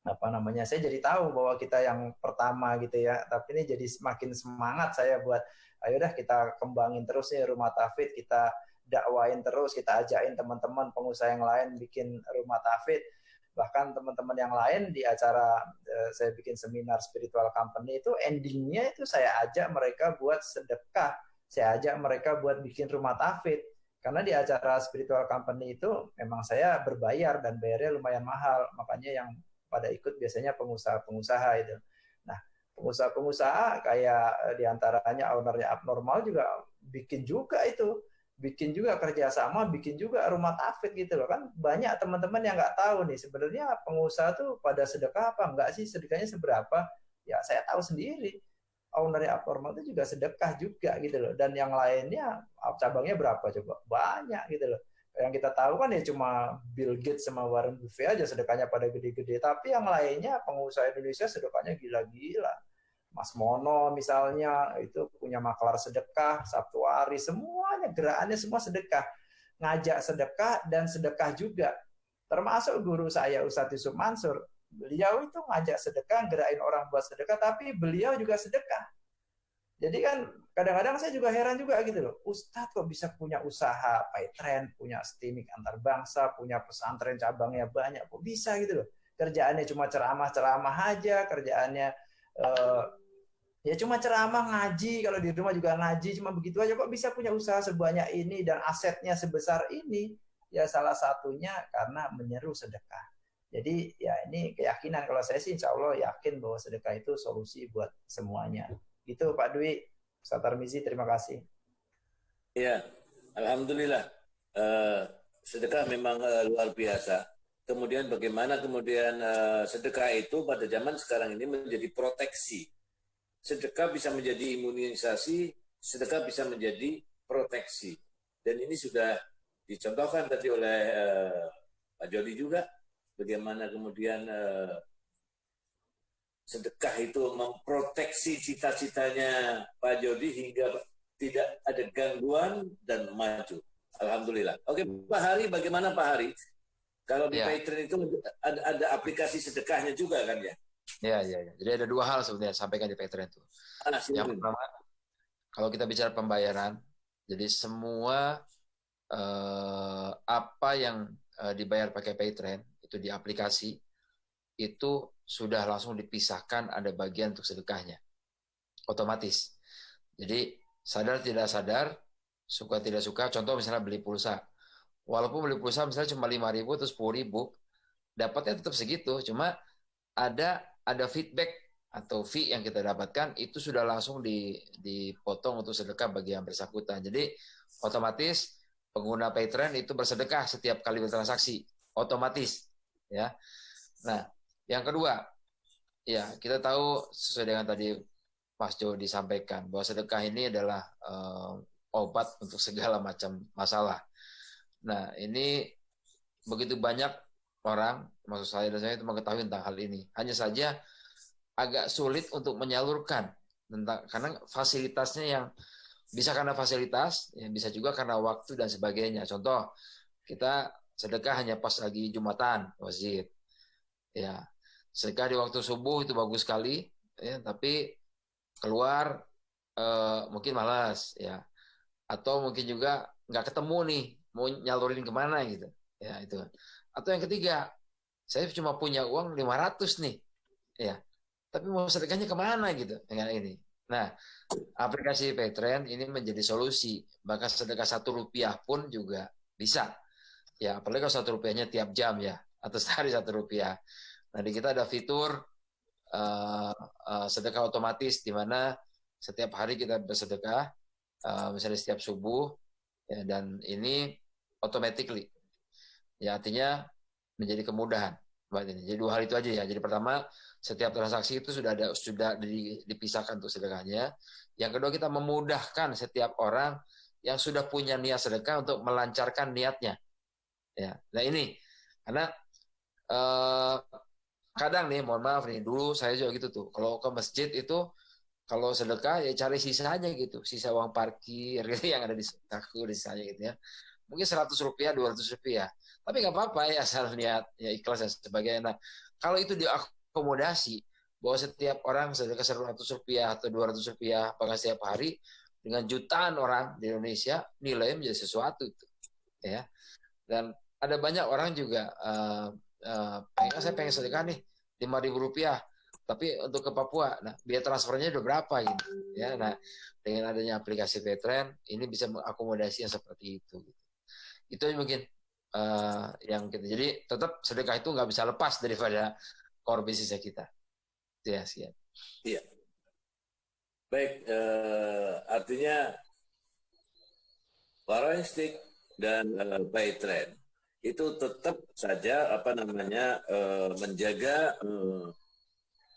saya jadi tahu bahwa kita yang pertama gitu ya. Tapi ini jadi semakin semangat saya buat ayo dah kita kembangin terus nih rumah tafid, kita dakwain terus, kita ajakin teman-teman pengusaha yang lain bikin rumah tafid. Bahkan teman-teman yang lain di acara saya bikin seminar spiritual company itu endingnya itu saya ajak mereka buat sedekah, saya ajak mereka buat bikin rumah tafid. Karena di acara spiritual company itu memang saya berbayar dan bayarnya lumayan mahal, makanya yang pada ikut biasanya pengusaha-pengusaha itu. Nah, pengusaha-pengusaha kayak diantaranya ownernya Abnormal juga bikin juga itu. Bikin juga kerjasama, bikin juga rumah tafid gitu loh. Kan banyak teman-teman yang nggak tahu nih, sebenarnya pengusaha tuh pada sedekah apa enggak sih, sedekahnya seberapa. Ya saya tahu sendiri, ownernya Abnormal itu juga sedekah juga gitu loh. Dan yang lainnya, cabangnya berapa coba? Banyak gitu loh. Yang kita tahu kan ya cuma Bill Gates sama Warren Buffett aja sedekahnya pada gede-gede. Tapi yang lainnya pengusaha Indonesia sedekahnya gila-gila. Mas Mono misalnya itu punya maklar sedekah, Sabtu Ari, semuanya gerakannya semua sedekah. Ngajak sedekah dan sedekah juga. Termasuk guru saya Ustadz Yusuf Mansur. Beliau itu ngajak sedekah, gerakin orang buat sedekah, tapi beliau juga sedekah. Jadi kan kadang-kadang saya juga heran juga gitu loh. Ustadz kok bisa punya usaha Paytrend, punya Stimik antar bangsa, punya pesantren cabangnya banyak. Kok bisa gitu loh. Kerjaannya cuma ceramah-ceramah aja, kerjaannya ya cuma ceramah, ngaji, kalau di rumah juga ngaji, cuma begitu aja. Kok bisa punya usaha sebanyak ini dan asetnya sebesar ini? Ya salah satunya karena menyeru sedekah. Jadi ya ini keyakinan, kalau saya sih insya Allah yakin bahwa sedekah itu solusi buat semuanya. Gitu Pak Dwi, Ustadz Tarmizi, terima kasih. Ya, alhamdulillah. Sedekah memang luar biasa. Kemudian bagaimana kemudian sedekah itu pada zaman sekarang ini menjadi proteksi. Sedekah bisa menjadi imunisasi, sedekah bisa menjadi proteksi. Dan ini sudah dicontohkan tadi oleh Pak Jody juga, bagaimana kemudian sedekah itu memproteksi cita-citanya Pak Jody hingga tidak ada gangguan dan maju. Alhamdulillah. Oke, Pak Hari, bagaimana Pak Hari? Kalau di Paytrend itu ada aplikasi sedekahnya juga kan ya? Ya. Jadi ada dua hal sebenarnya sampaikan di Paytrend itu. Yang pertama, kalau kita bicara pembayaran, jadi semua apa yang dibayar pakai Paytrend itu di aplikasi itu sudah langsung dipisahkan, ada bagian untuk sedekahnya otomatis. Jadi sadar tidak sadar, suka tidak suka, contoh misalnya beli pulsa, walaupun beli pulsa misalnya cuma 5.000 atau 10.000, dapatnya tetap segitu, cuma ada feedback, atau fee yang kita dapatkan itu sudah langsung dipotong untuk sedekah bagi yang bersangkutan. Jadi otomatis pengguna PayTrend itu bersedekah setiap kali bertransaksi, otomatis, ya. Nah, yang kedua, ya kita tahu sesuai dengan tadi Mas Jo disampaikan bahwa sedekah ini adalah obat untuk segala macam masalah. Nah, ini begitu banyak orang, maksud saya dan saya itu mengetahui tentang hal ini. Hanya saja agak sulit untuk menyalurkan karena fasilitasnya yang bisa karena fasilitas, ya bisa juga karena waktu dan sebagainya. Contoh, kita sedekah hanya pas lagi Jumatan masjid, ya sedekah di waktu subuh itu bagus sekali, ya tapi keluar mungkin malas, ya atau mungkin juga nggak ketemu nih mau nyalurin kemana gitu, ya itu. Atau yang ketiga, saya cuma punya uang 500 nih, ya tapi mau sedekahnya kemana gitu dengan ini. Nah, aplikasi PayTrend ini menjadi solusi. Bahkan sedekah Rp1 pun juga bisa. Ya, apalagi kalau Rp1 tiap jam ya, atau sehari Rp1. Nah, di kita ada fitur sedekah otomatis di mana setiap hari kita bersedekah, misalnya setiap subuh, ya, dan ini automatically. Ya, artinya menjadi kemudahan. Jadi 2 hal itu aja ya. Jadi pertama, setiap transaksi itu sudah dipisahkan untuk sedekahnya. Yang kedua, kita memudahkan setiap orang yang sudah punya niat sedekah untuk melancarkan niatnya. Ya. Nah ini, karena kadang nih, mohon maaf nih, dulu saya juga gitu tuh. Kalau ke masjid itu, kalau sedekah ya cari sisanya gitu, sisa uang parkir gitu yang ada di aku, di sisanya gitu ya. Mungkin Rp100, Rp200, tapi nggak apa-apa ya asal niat ya ikhlas dan sebagainya. Nah, kalau itu diakomodasi bahwa setiap orang sedekah Rp100 atau Rp200 bahkan setiap hari dengan jutaan orang di Indonesia, nilainya menjadi sesuatu itu, ya. Dan ada banyak orang juga saya pengen sedekah nih Rp5.000, tapi untuk ke Papua, nah biaya transfernya udah berapa gitu, ya. Nah, dengan adanya aplikasi PayTrend ini bisa mengakomodasi yang seperti itu. Itu mungkin yang kita, jadi tetap sedekah itu nggak bisa lepas daripada core bisnisnya kita. Itu ya sih. Iya. Baik, artinya Warren Stick dan PayTrend itu tetap saja menjaga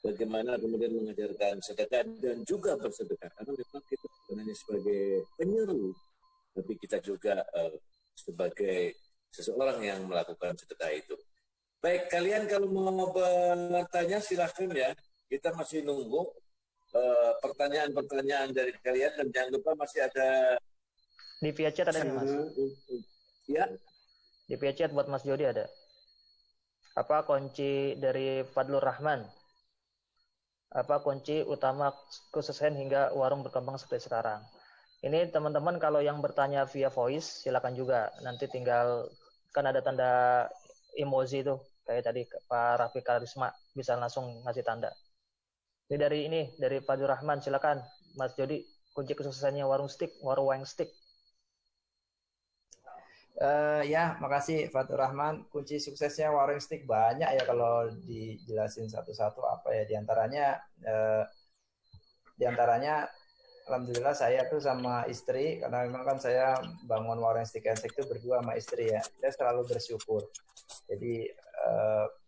bagaimana kemudian mengajarkan sedekah dan juga bersedekah, karena memang kita sebenarnya sebagai penyeru, tapi kita juga sebagai seseorang yang melakukan sedekah itu. Baik, kalian kalau mau bertanya silahkan ya. Kita masih nunggu pertanyaan-pertanyaan dari kalian, dan jangan lupa masih ada di via chat ada nih Mas. Ya. Di via chat buat Mas Jody ada. Apa kunci dari Fadlur Rahman? Apa kunci utama kesuksesan hingga warung berkembang seperti sekarang? Ini teman-teman kalau yang bertanya via voice silakan juga, nanti tinggal kan ada tanda emoji tuh kayak tadi Pak Rafi Karisma bisa langsung ngasih tanda. Ini dari Fadlur Rahman, silakan Mas Jody, kunci kesuksesannya warung wang stick. Ya, makasih Fatur Rahman. Kunci suksesnya warung stick banyak ya kalau dijelasin satu-satu apa ya. Diantaranya alhamdulillah saya tuh sama istri, karena memang kan saya bangun warung stick and stick itu berdua sama istri ya. Saya selalu bersyukur. Jadi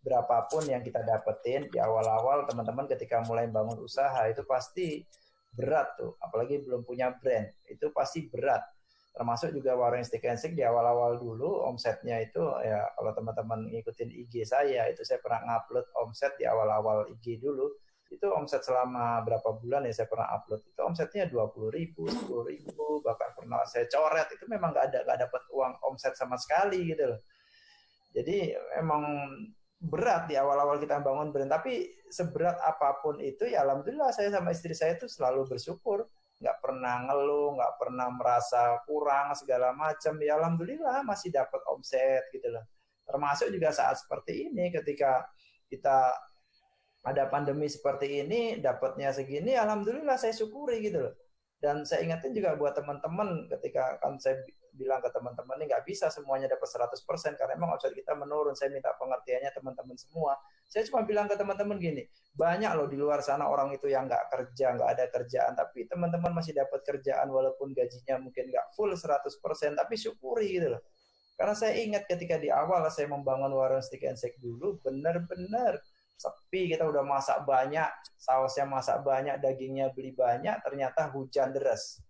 berapapun yang kita dapetin di awal-awal, teman-teman ketika mulai bangun usaha itu pasti berat tuh. Apalagi belum punya brand, itu pasti berat. Termasuk juga warung stick and stick di awal-awal dulu omsetnya itu ya, kalau teman-teman ngikutin IG saya itu saya pernah ngupload omset di awal-awal IG dulu, itu omset selama berapa bulan ya saya pernah upload, itu omsetnya 20.000, 10.000, bahkan pernah saya coret, itu memang nggak dapat uang omset sama sekali gitu loh. Jadi emang berat di awal-awal kita bangun brand, tapi seberat apapun itu ya alhamdulillah saya sama istri saya itu selalu bersyukur, nggak pernah ngeluh, nggak pernah merasa kurang segala macam, ya alhamdulillah masih dapat omset gitu loh. Termasuk juga saat seperti ini ketika kita ada pandemi seperti ini, dapatnya segini, alhamdulillah saya syukuri gitu loh. Dan saya ingatin juga buat teman-teman ketika kan saya bilang ke teman-teman ini nggak bisa semuanya dapat 100% karena memang omset kita menurun. Saya minta pengertiannya teman-teman semua. Saya cuma bilang ke teman-teman gini, banyak loh di luar sana orang itu yang nggak kerja, nggak ada kerjaan, tapi teman-teman masih dapat kerjaan walaupun gajinya mungkin nggak full 100%, tapi syukuri gitu loh. Karena saya ingat ketika di awal saya membangun warung Steak and Shake dulu, benar-benar sepi, kita udah masak banyak, sausnya masak banyak, dagingnya beli banyak, ternyata hujan deras.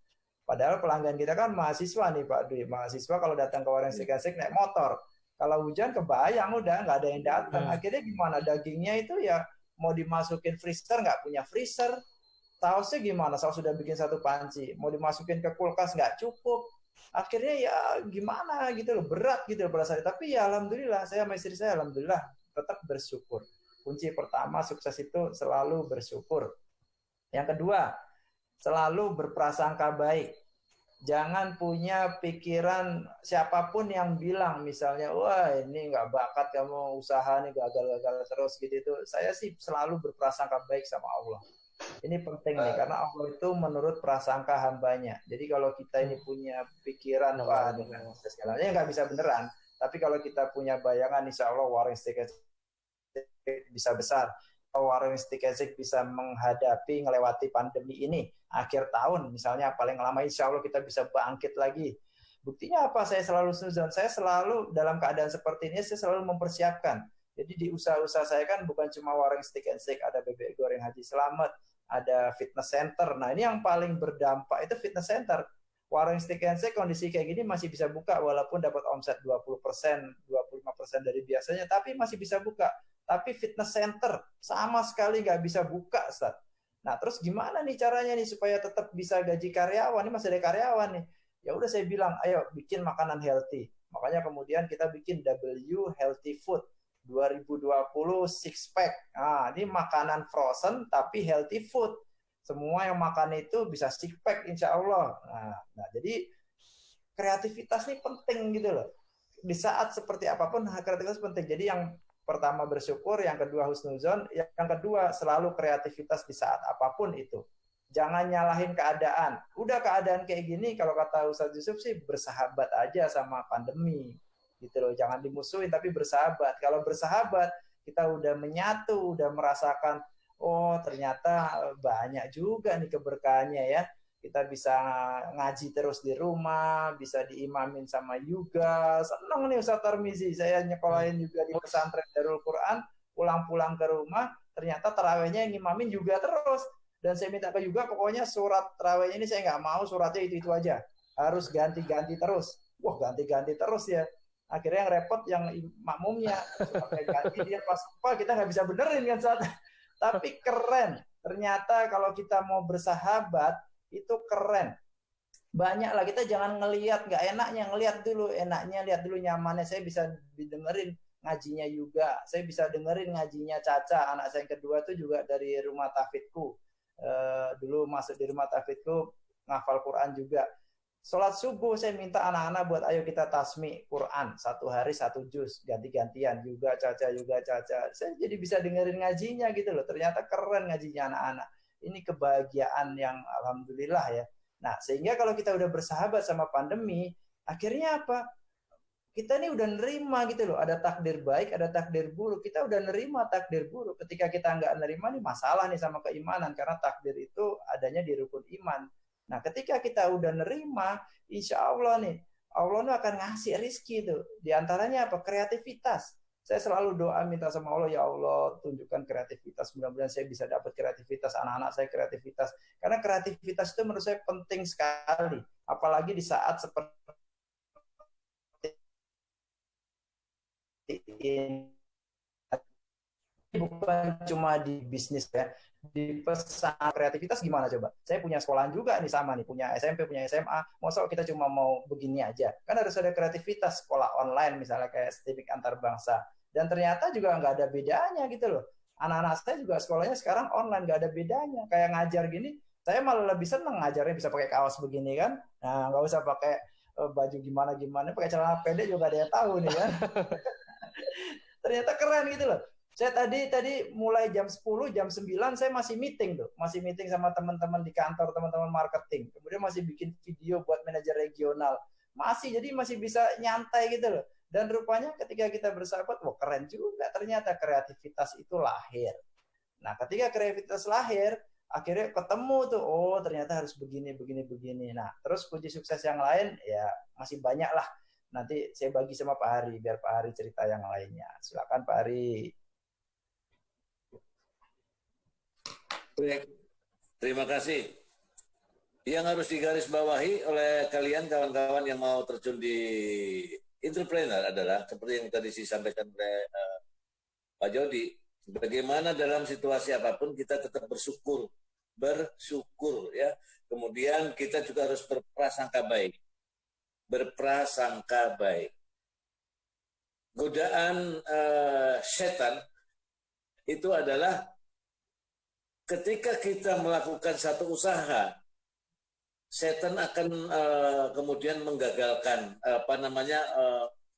Padahal pelanggan kita kan mahasiswa nih Pak Dwi, mahasiswa kalau datang ke warung Steak and Shake naik motor. Kalau hujan kebayang udah nggak ada yang datang. Akhirnya gimana? Dagingnya itu ya mau dimasukin freezer nggak punya freezer. Sausnya gimana? Saus sudah bikin satu panci, mau dimasukin ke kulkas nggak cukup. Akhirnya ya gimana gitu loh, berat gitu loh perasaan. Tapi ya alhamdulillah, saya sama istri saya alhamdulillah tetap bersyukur. Kunci pertama sukses itu selalu bersyukur. Yang kedua, selalu berprasangka baik. Jangan punya pikiran siapapun yang bilang misalnya, wah ini nggak bakat kamu usaha nih gagal-gagal terus gitu itu. Saya sih selalu berprasangka baik sama Allah. Ini penting nih karena Allah itu menurut prasangka hambanya. Jadi kalau kita ini punya pikiran wah dengan segalanya nggak bisa beneran. Tapi kalau kita punya bayangan, insya Allah warung Steak and Shake bisa besar. Warung Steak and Shake bisa menghadapi, ngelewati pandemi ini. Akhir tahun misalnya paling lama insya Allah kita bisa bangkit lagi. Buktinya apa? Saya selalu snuzon. Saya selalu dalam keadaan seperti ini, saya selalu mempersiapkan. Jadi di usaha-usaha saya kan bukan cuma warung Steak and Shake, ada bebek goreng Haji Slamet, ada fitness center. Nah ini yang paling berdampak itu fitness center. Warung Steak and Shake kondisi kayak gini masih bisa buka walaupun dapat omset 20%, 25% dari biasanya, tapi masih bisa buka. Tapi fitness center sama sekali nggak bisa buka, Ustaz. Nah, terus gimana nih caranya nih supaya tetap bisa gaji karyawan? Ini masih ada karyawan nih. Ya udah saya bilang, ayo bikin makanan healthy. Makanya kemudian kita bikin W Healthy Food 2020 six pack. Nah, ini makanan frozen tapi healthy food. Semua yang makan itu bisa six pack insya Allah. Nah, jadi kreativitas ini penting gitu loh. Di saat seperti apapun kreativitas penting. Jadi yang pertama bersyukur, yang kedua husnuzon, yang kedua selalu kreativitas di saat apapun itu. Jangan nyalahin keadaan. Udah keadaan kayak gini, kalau kata Ustadz Yusuf sih bersahabat aja sama pandemi. Gitu loh, jangan dimusuhin tapi bersahabat. Kalau bersahabat, kita udah menyatu, udah merasakan, oh ternyata banyak juga nih keberkahannya ya. Kita bisa ngaji terus di rumah, bisa diimamin sama Yuga. Senang nih Ustaz Tarmizi, saya nyekolahin juga di pesantren Darul Quran, pulang-pulang ke rumah, ternyata tarawihnya yang ngimamin juga terus. Dan saya minta ke Yuga, pokoknya surat tarawihnya ini saya nggak mau suratnya itu aja. Harus ganti-ganti terus. Wah ganti-ganti terus ya. Akhirnya yang repot yang makmumnya. Suratnya ganti, dia pas lupa, kita nggak bisa benerin kan saat. Tapi keren. Ternyata kalau kita mau bersahabat, itu keren. Banyak lah, kita jangan ngelihat nggak enaknya, ngelihat dulu enaknya, lihat dulu nyamannya. Saya bisa didengerin ngajinya juga, saya bisa dengerin ngajinya Caca, anak saya yang kedua itu juga dari rumah tahfidku. Dulu masuk di rumah tahfidku ngafal Quran juga. Sholat subuh saya minta anak-anak buat ayo kita tasmi Quran 1 hari 1 juz, ganti-gantian juga Caca. Saya jadi bisa dengerin ngajinya gitu loh. Ternyata keren ngajinya anak-anak. Ini kebahagiaan yang alhamdulillah ya. Nah, sehingga kalau kita udah bersahabat sama pandemi, akhirnya apa? Kita ini udah nerima gitu loh. Ada takdir baik, ada takdir buruk. Kita udah nerima takdir buruk. Ketika kita nggak nerima nih masalah nih sama keimanan. Karena takdir itu adanya di rukun iman. Nah, ketika kita udah nerima, insya Allah nih, Allah akan ngasih rizki tuh. Di antaranya apa? Kreativitas. Saya selalu doa minta sama Allah, ya Allah tunjukkan kreativitas. Mudah-mudahan saya bisa dapat kreativitas, anak-anak saya kreativitas. Karena kreativitas itu menurut saya penting sekali. Apalagi di saat seperti ini. Bukan cuma di bisnis ya, di pesan kreativitas gimana coba? Saya punya sekolahan juga nih sama nih, punya SMP, punya SMA. Masa kita cuma mau begini aja? Kan harus ada kreativitas, sekolah online misalnya kayak STIMIK antar bangsa. Dan ternyata juga nggak ada bedanya gitu loh. Anak-anak saya juga sekolahnya sekarang online, nggak ada bedanya. Kayak ngajar gini, saya malah lebih seneng ngajarnya bisa pakai kaos begini kan. Nah, nggak usah pakai baju gimana-gimana, pakai celana pendek juga ada yang tahu nih kan. Ternyata keren gitu loh. Saya tadi mulai jam 10, jam 9 saya masih meeting tuh. Masih meeting sama teman-teman di kantor, teman-teman marketing. Kemudian masih bikin video buat manajer regional. Jadi masih bisa nyantai gitu loh. Dan rupanya ketika kita bersahabat, wah keren juga ternyata kreativitas itu lahir. Nah, ketika kreativitas lahir, akhirnya ketemu tuh, oh ternyata harus begini. Nah, terus kunci sukses yang lain ya masih banyak lah. Nanti saya bagi sama Pak Hari, biar Pak Hari cerita yang lainnya. Silakan Pak Hari. Baik, terima kasih. Yang harus digarisbawahi oleh kalian kawan-kawan yang mau terjun di entrepreneur adalah seperti yang tadi disampaikan oleh Pak Jody, bagaimana dalam situasi apapun kita tetap bersyukur ya. Kemudian kita juga harus berprasangka baik. Godaan setan itu adalah ketika kita melakukan satu usaha, setan akan kemudian menggagalkan,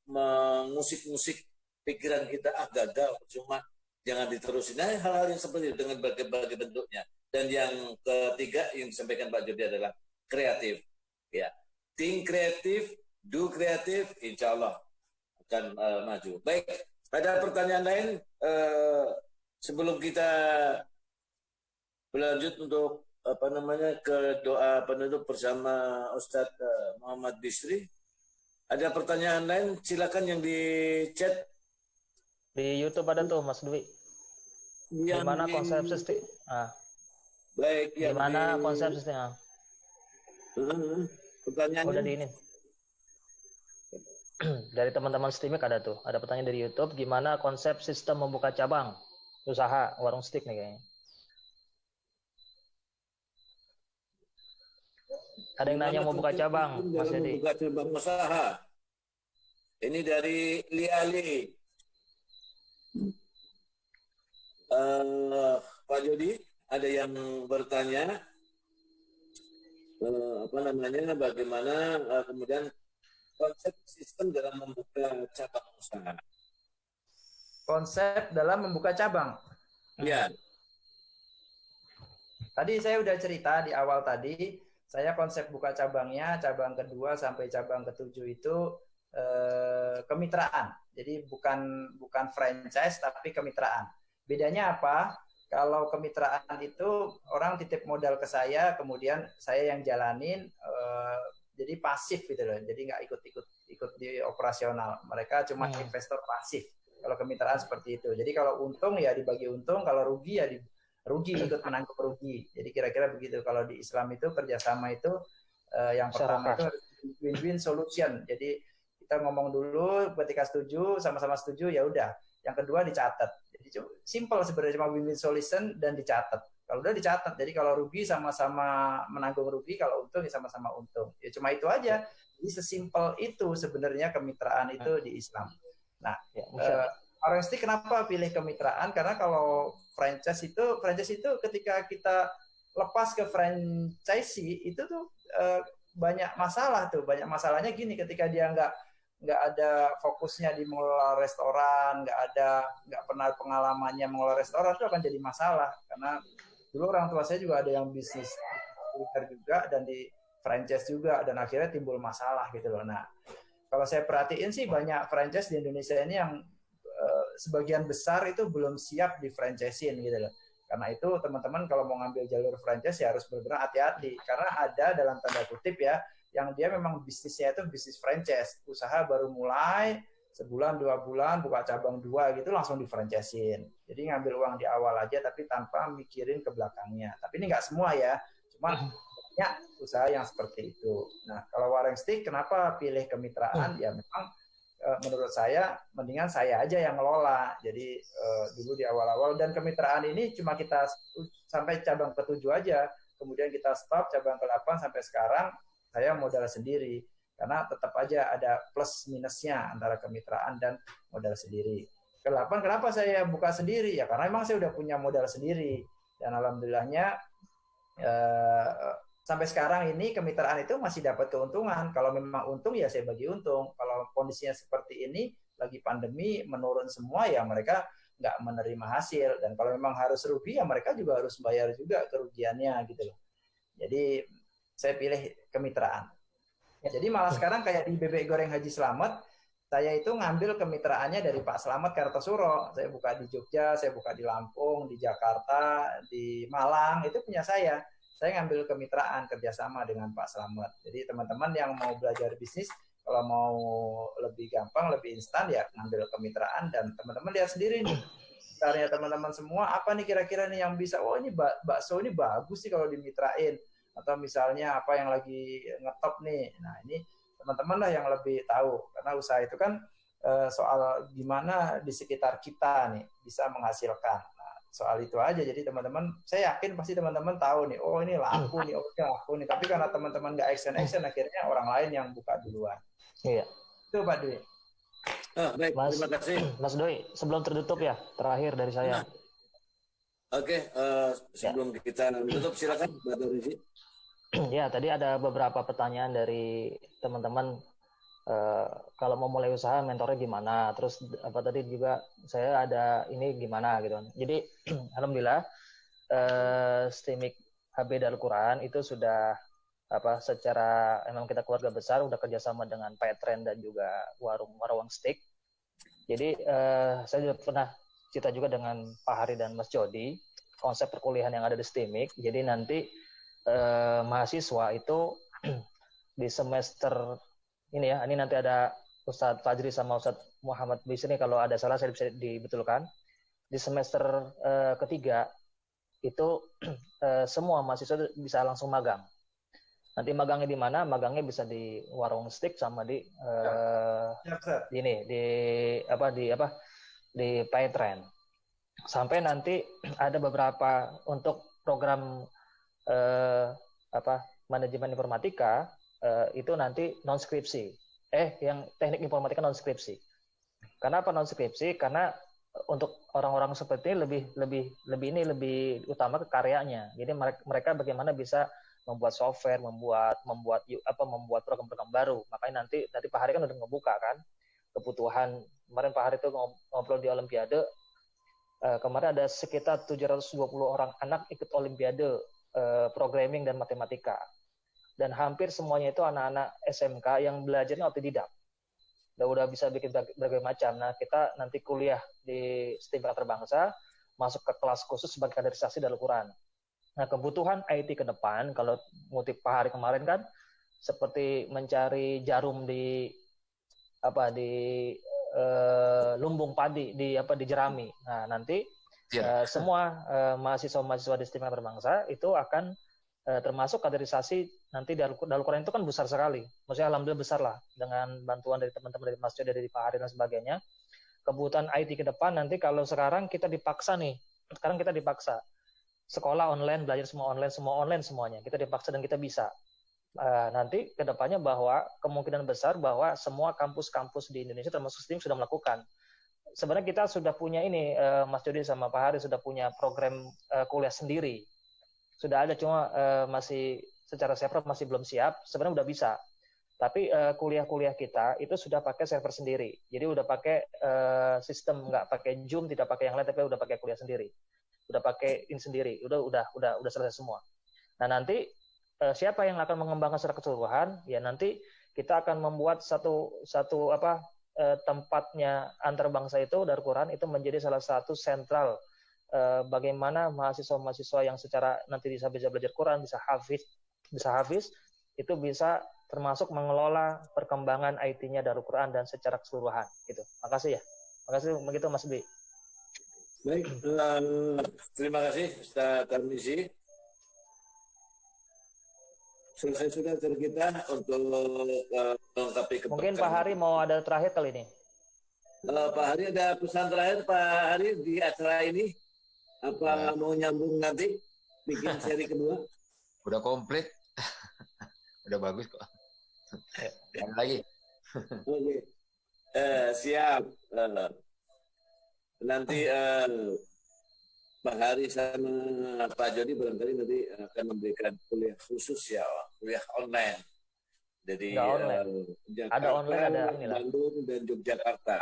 mengusik-musik pikiran kita, gagal, cuma jangan diterusin. Nah, hal-hal yang seperti itu dengan berbagai bentuknya. Dan yang ketiga yang disampaikan Pak Jody adalah kreatif. Ya, think kreatif, do kreatif, insya Allah akan maju. Baik, ada pertanyaan lain sebelum kita berlanjut untuk ke doa penutup bersama Ustadz Muhammad Bisri. Ada pertanyaan lain? Silakan yang di chat. Di YouTube ada tuh Mas Dwi. Gimana konsep sistem? Baik, gimana konsep sistem? Pertanyaannya udah di ini. Dari teman-teman Steamik ada tuh. Ada pertanyaan dari YouTube. Gimana konsep sistem membuka cabang usaha warung steak nih kayaknya? Ada yang nanya mau buka cabang, Mas Dedi. Membuka cabang usaha. Ini dari Liali. Pak Jody, ada yang bertanya bagaimana kemudian konsep sistem dalam membuka cabang usaha. Konsep dalam membuka cabang. Ya. Tadi saya udah cerita di awal tadi. Saya konsep buka cabangnya, cabang kedua sampai cabang ketujuh itu kemitraan. Jadi bukan franchise tapi kemitraan. Bedanya apa? Kalau kemitraan itu orang titip modal ke saya, kemudian saya yang jalanin, jadi pasif gitu loh. Jadi nggak ikut di operasional. Mereka cuma investor pasif. Kalau kemitraan seperti itu. Jadi kalau untung ya dibagi untung, kalau rugi ya rugi, ikut menanggung rugi. Jadi kira-kira begitu. Kalau di Islam itu kerjasama itu yang pertama itu win-win solution. Jadi kita ngomong dulu, ketika setuju, sama-sama setuju, ya udah. Yang kedua dicatat. Jadi simple sebenarnya, cuma win-win solution dan dicatat. Kalau udah dicatat, jadi kalau rugi sama-sama menanggung rugi, kalau untung ya sama-sama untung. Ya cuma itu aja. Jadi sesimpel itu sebenarnya kemitraan itu di Islam. Nah, orang Stick kenapa pilih kemitraan? Karena kalau franchise itu ketika kita lepas ke franchisee itu tuh banyak masalah tuh. Banyak masalahnya gini, ketika dia nggak ada fokusnya di mengelola restoran, nggak pernah pengalamannya mengelola restoran, itu akan jadi masalah. Karena dulu orang tua saya juga ada yang bisnis kuliner juga dan di franchise juga, dan akhirnya timbul masalah gitu loh. Nah, kalau saya perhatiin sih banyak franchise di Indonesia ini yang sebagian besar itu belum siap di franchise-in gitu loh. Karena itu teman-teman kalau mau ngambil jalur franchise ya harus benar-benar hati-hati. Karena ada dalam tanda kutip ya, yang dia memang bisnisnya itu bisnis franchise. Usaha baru mulai, sebulan, 2 bulan, buka cabang 2 gitu langsung di franchise-in. Jadi ngambil uang di awal aja tapi tanpa mikirin ke belakangnya. Tapi ini nggak semua ya, cuma banyak usaha yang seperti itu. Nah, kalau Wareng Stick kenapa pilih kemitraan? Ya memang menurut saya mendingan saya aja yang ngelola. Jadi dulu di awal-awal, dan kemitraan ini cuma kita sampai cabang ke-7 aja, kemudian kita stop cabang ke-8 sampai sekarang saya modal sendiri, karena tetap aja ada plus minusnya antara kemitraan dan modal sendiri. Ke-8 kenapa saya buka sendiri? Ya karena memang saya udah punya modal sendiri, dan alhamdulillahnya sampai sekarang ini kemitraan itu masih dapat keuntungan. Kalau memang untung ya saya bagi untung. Kalau kondisinya seperti ini, lagi pandemi menurun semua, ya mereka nggak menerima hasil. Dan kalau memang harus rugi, ya mereka juga harus bayar juga kerugiannya gitu loh. Jadi saya pilih kemitraan. Jadi malah sekarang kayak di Bebek Goreng Haji Slamet, saya itu ngambil kemitraannya dari Pak Slamet Kartosuro. Saya buka di Jogja, saya buka di Lampung, di Jakarta, di Malang, itu punya saya. Saya ngambil kemitraan kerjasama dengan Pak Slamet. Jadi teman-teman yang mau belajar bisnis, kalau mau lebih gampang, lebih instan, ya ngambil kemitraan. Dan teman-teman lihat sendiri nih, caranya teman-teman semua, apa nih kira-kira nih yang bisa, oh ini bakso ini bagus sih kalau dimitrain. Atau misalnya apa yang lagi ngetop nih. Nah ini teman-teman lah yang lebih tahu. Karena usaha itu kan soal gimana di sekitar kita nih bisa menghasilkan. Nah, soal itu aja. Jadi teman-teman, saya yakin pasti teman-teman tahu nih, oh ini laku nih, oh ini laku nih. Tapi karena teman-teman nggak action, akhirnya orang lain yang buka duluan. Iya. Itu Pak Dwi. Baik, terima kasih. Mas Doi, sebelum tertutup ya, terakhir dari saya. Oke, sebelum kita tutup, silakan Mbak Rizie. Ya, tadi ada beberapa pertanyaan dari teman-teman. Kalau mau mulai usaha, mentornya gimana? Terus apa tadi juga saya ada ini gimana gitu. Jadi alhamdulillah Stimik HB Darul Quran itu sudah secara emang kita keluarga besar udah kerjasama dengan Petren dan juga warung Warawang Steak. Jadi saya juga pernah cerita juga dengan Pak Hari dan Mas Jody konsep perkuliahan yang ada di Stimik. Jadi nanti mahasiswa itu di semester ini ya, ini nanti ada Ustadz Fajri sama Ustadz Muhammad Bisri nih, kalau ada salah saya bisa dibetulkan. Di semester ketiga itu semua mahasiswa bisa langsung magang. Nanti magangnya di mana? Magangnya bisa di Warung Steak sama di ini di Petren. Sampai nanti ada beberapa untuk program manajemen informatika itu nanti non skripsi. Yang teknik informatika non skripsi. Karena apa non skripsi? Karena untuk orang-orang seperti ini lebih utama ke karyanya. Jadi mereka bagaimana bisa membuat software, membuat program-program baru. Makanya nanti Pak Hari kan udah ngebuka kan kebutuhan. Kemarin Pak Hari itu ngobrol di Olimpiade. Kemarin ada sekitar 720 orang anak ikut Olimpiade programming dan matematika. Dan hampir semuanya itu anak-anak SMK yang belajarnya otodidak. Udah bisa bikin berbagai macam. Nah, kita nanti kuliah di Stimik Antar masuk ke kelas khusus sebagai kaderisasi Darul Quran. Nah, kebutuhan IT ke depan, kalau ngutip Pak Hari kemarin kan, seperti mencari jarum di lumbung padi di Jerami. Nah, nanti semua mahasiswa-mahasiswa di Stimik Antar itu akan termasuk kaderisasi nanti Darul Quran itu kan besar sekali. Maksudnya alhamdulillah besar lah dengan bantuan dari teman-teman dari Mas Jody, dari Pak Hari dan sebagainya. Kebutuhan IT ke depan nanti kalau sekarang kita dipaksa sekolah online, belajar semua online semuanya. Kita dipaksa dan kita bisa. Nanti ke depannya bahwa kemungkinan besar bahwa semua kampus-kampus di Indonesia termasuk Stimik sudah melakukan. Sebenarnya kita sudah punya ini, Mas Jody sama Pak Hari sudah punya program kuliah sendiri. Sudah ada, cuma masih secara server masih belum siap. Sebenarnya udah bisa. Tapi kuliah-kuliah kita itu sudah pakai server sendiri. Jadi udah pakai sistem, nggak pakai Zoom, tidak pakai yang lain, tapi udah pakai kuliah sendiri. Udah pakai ini sendiri. Udah selesai semua. Nah, nanti siapa yang akan mengembangkan secara keseluruhan? Ya nanti kita akan membuat satu tempatnya antar bangsa itu Darul Quran itu menjadi salah satu sentral bagaimana mahasiswa-mahasiswa yang secara nanti bisa belajar Quran, bisa hafiz itu bisa termasuk mengelola perkembangan IT-nya Darul Quran dan secara keseluruhan gitu. Makasih ya. Makasih begitu Mas Bi. Baik, terima kasih Ustaz Tarmizi. Selesai sudah kita untuk melengkapi kepercayaan. Mungkin Pak Hari mau ada terakhir kali ini. Pak Hari ada pesan terakhir Pak Hari di acara ini? Apa mau nyambung nanti bikin seri kedua? Udah komplit. Udah bagus kok. Ada lagi. Oke. Siap. Nanti Pak Hari sama Pak Jody barangkali nanti akan memberikan kuliah khusus ya, kuliah online. Jadi Jakarta, ada online, ada Bandung dan Yogyakarta.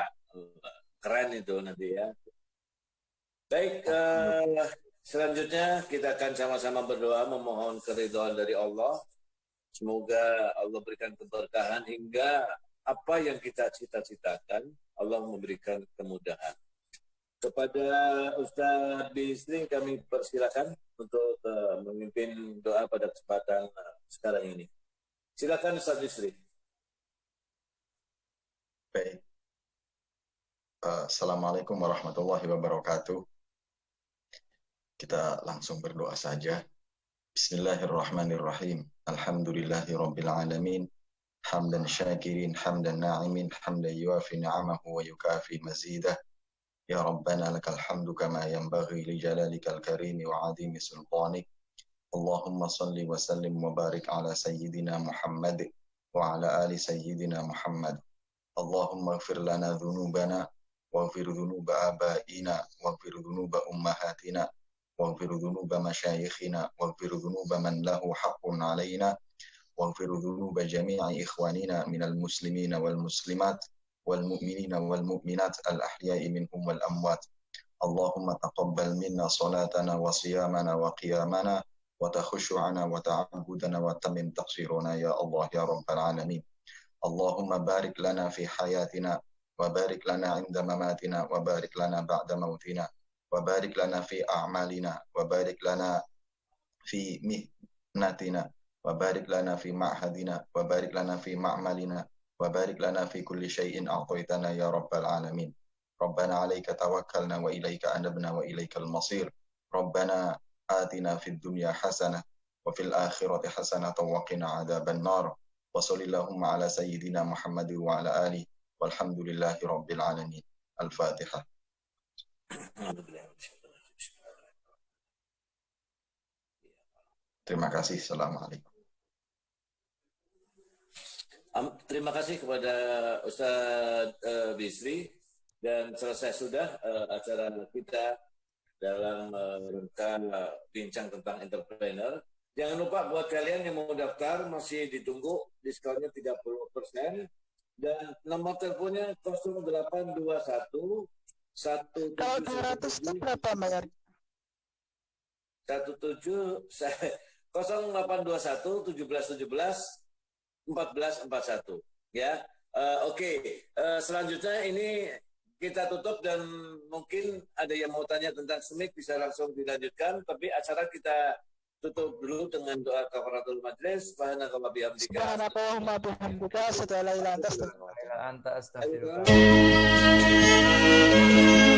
Keren itu nanti ya. Baik, selanjutnya kita akan sama-sama berdoa memohon keridhaan dari Allah. Semoga Allah berikan keberkahan hingga apa yang kita cita-citakan, Allah memberikan kemudahan. Kepada Ustaz Bisri kami persilakan untuk memimpin doa pada kesempatan sekarang ini. Silakan Ustaz Bisri. Baik. Assalamualaikum warahmatullahi wabarakatuh. Kita langsung berdoa saja. Bismillahirrahmanirrahim. Alhamdulillahi rabbil alamin. Hamdan syakirin, hamdan na'imin, hamdan yuafi ni'amahu wa yukafi mazidah. Ya Rabbana lakal hamdu kama yanbaghi li jalalikal karimi wa azimi sultanik. Allahumma salli wa sallim wa barik ala sayyidina Muhammad wa ala ali sayyidina Muhammad. Allahumma ighfir lana dhunubana waghfir dhunuba abaina waghfir dhunuba ummahatina waghfir dhunuba masyayikhina waghfir dhunuba man lahu haqqun alaina waghfir dhunuba jami'i ikhwanina minal muslimina wal muslimat wal mu'minina wal mu'minat al ahya'i minhum wal amwat. Allahumma taqabbal minna salatana wa siyamana wa qiyamana wa takhushu'ana wa ta'abudana wa tamim taqsiruna ya Allah ya rabbal alamin. Allahumma barik lana fi hayatina wa barik lana inda mamatina wa barik lana ba'da mautina wa barik lana fi a'malina wa barik lana fi mihnatina wa barik lana fi ma'hadina wa barik lana fi ma'malina wa barik lana fi kulli syai'in a'taitana ya rabbal alamin. Rabbana 'alaika tawakkalna wa ilaika anabna wa ilaikal masir. Rabbana atina fid dunya hasanah wa fil akhirati hasanah wa qina 'adzaban nar. Wa sallallahu ala sayyidina Muhammad wa ala alihi walhamdulillahi rabbil alamin. Al-Fatihah. Terima kasih. Assalamualaikum. Terima kasih kepada Ustaz Bisri, dan selesai sudah acara kita dalam rangka bincang tentang entrepreneur. Jangan lupa buat kalian yang mau daftar masih ditunggu, diskonnya 30%, dan nomor teleponnya 0821 1. Kalau 200 itu berapa bayar? 0821 1717 1441 ya. Oke. Selanjutnya ini kita tutup, dan mungkin ada yang mau tanya tentang SMIC bisa langsung dilanjutkan, tapi acara kita tutup dulu dengan doa kafaratul majlis. Subhanallah bihamdika. Subhanallah bihamdika, asyhadu an la ilaha illa anta astaghfiruka. Anta astagfirullah.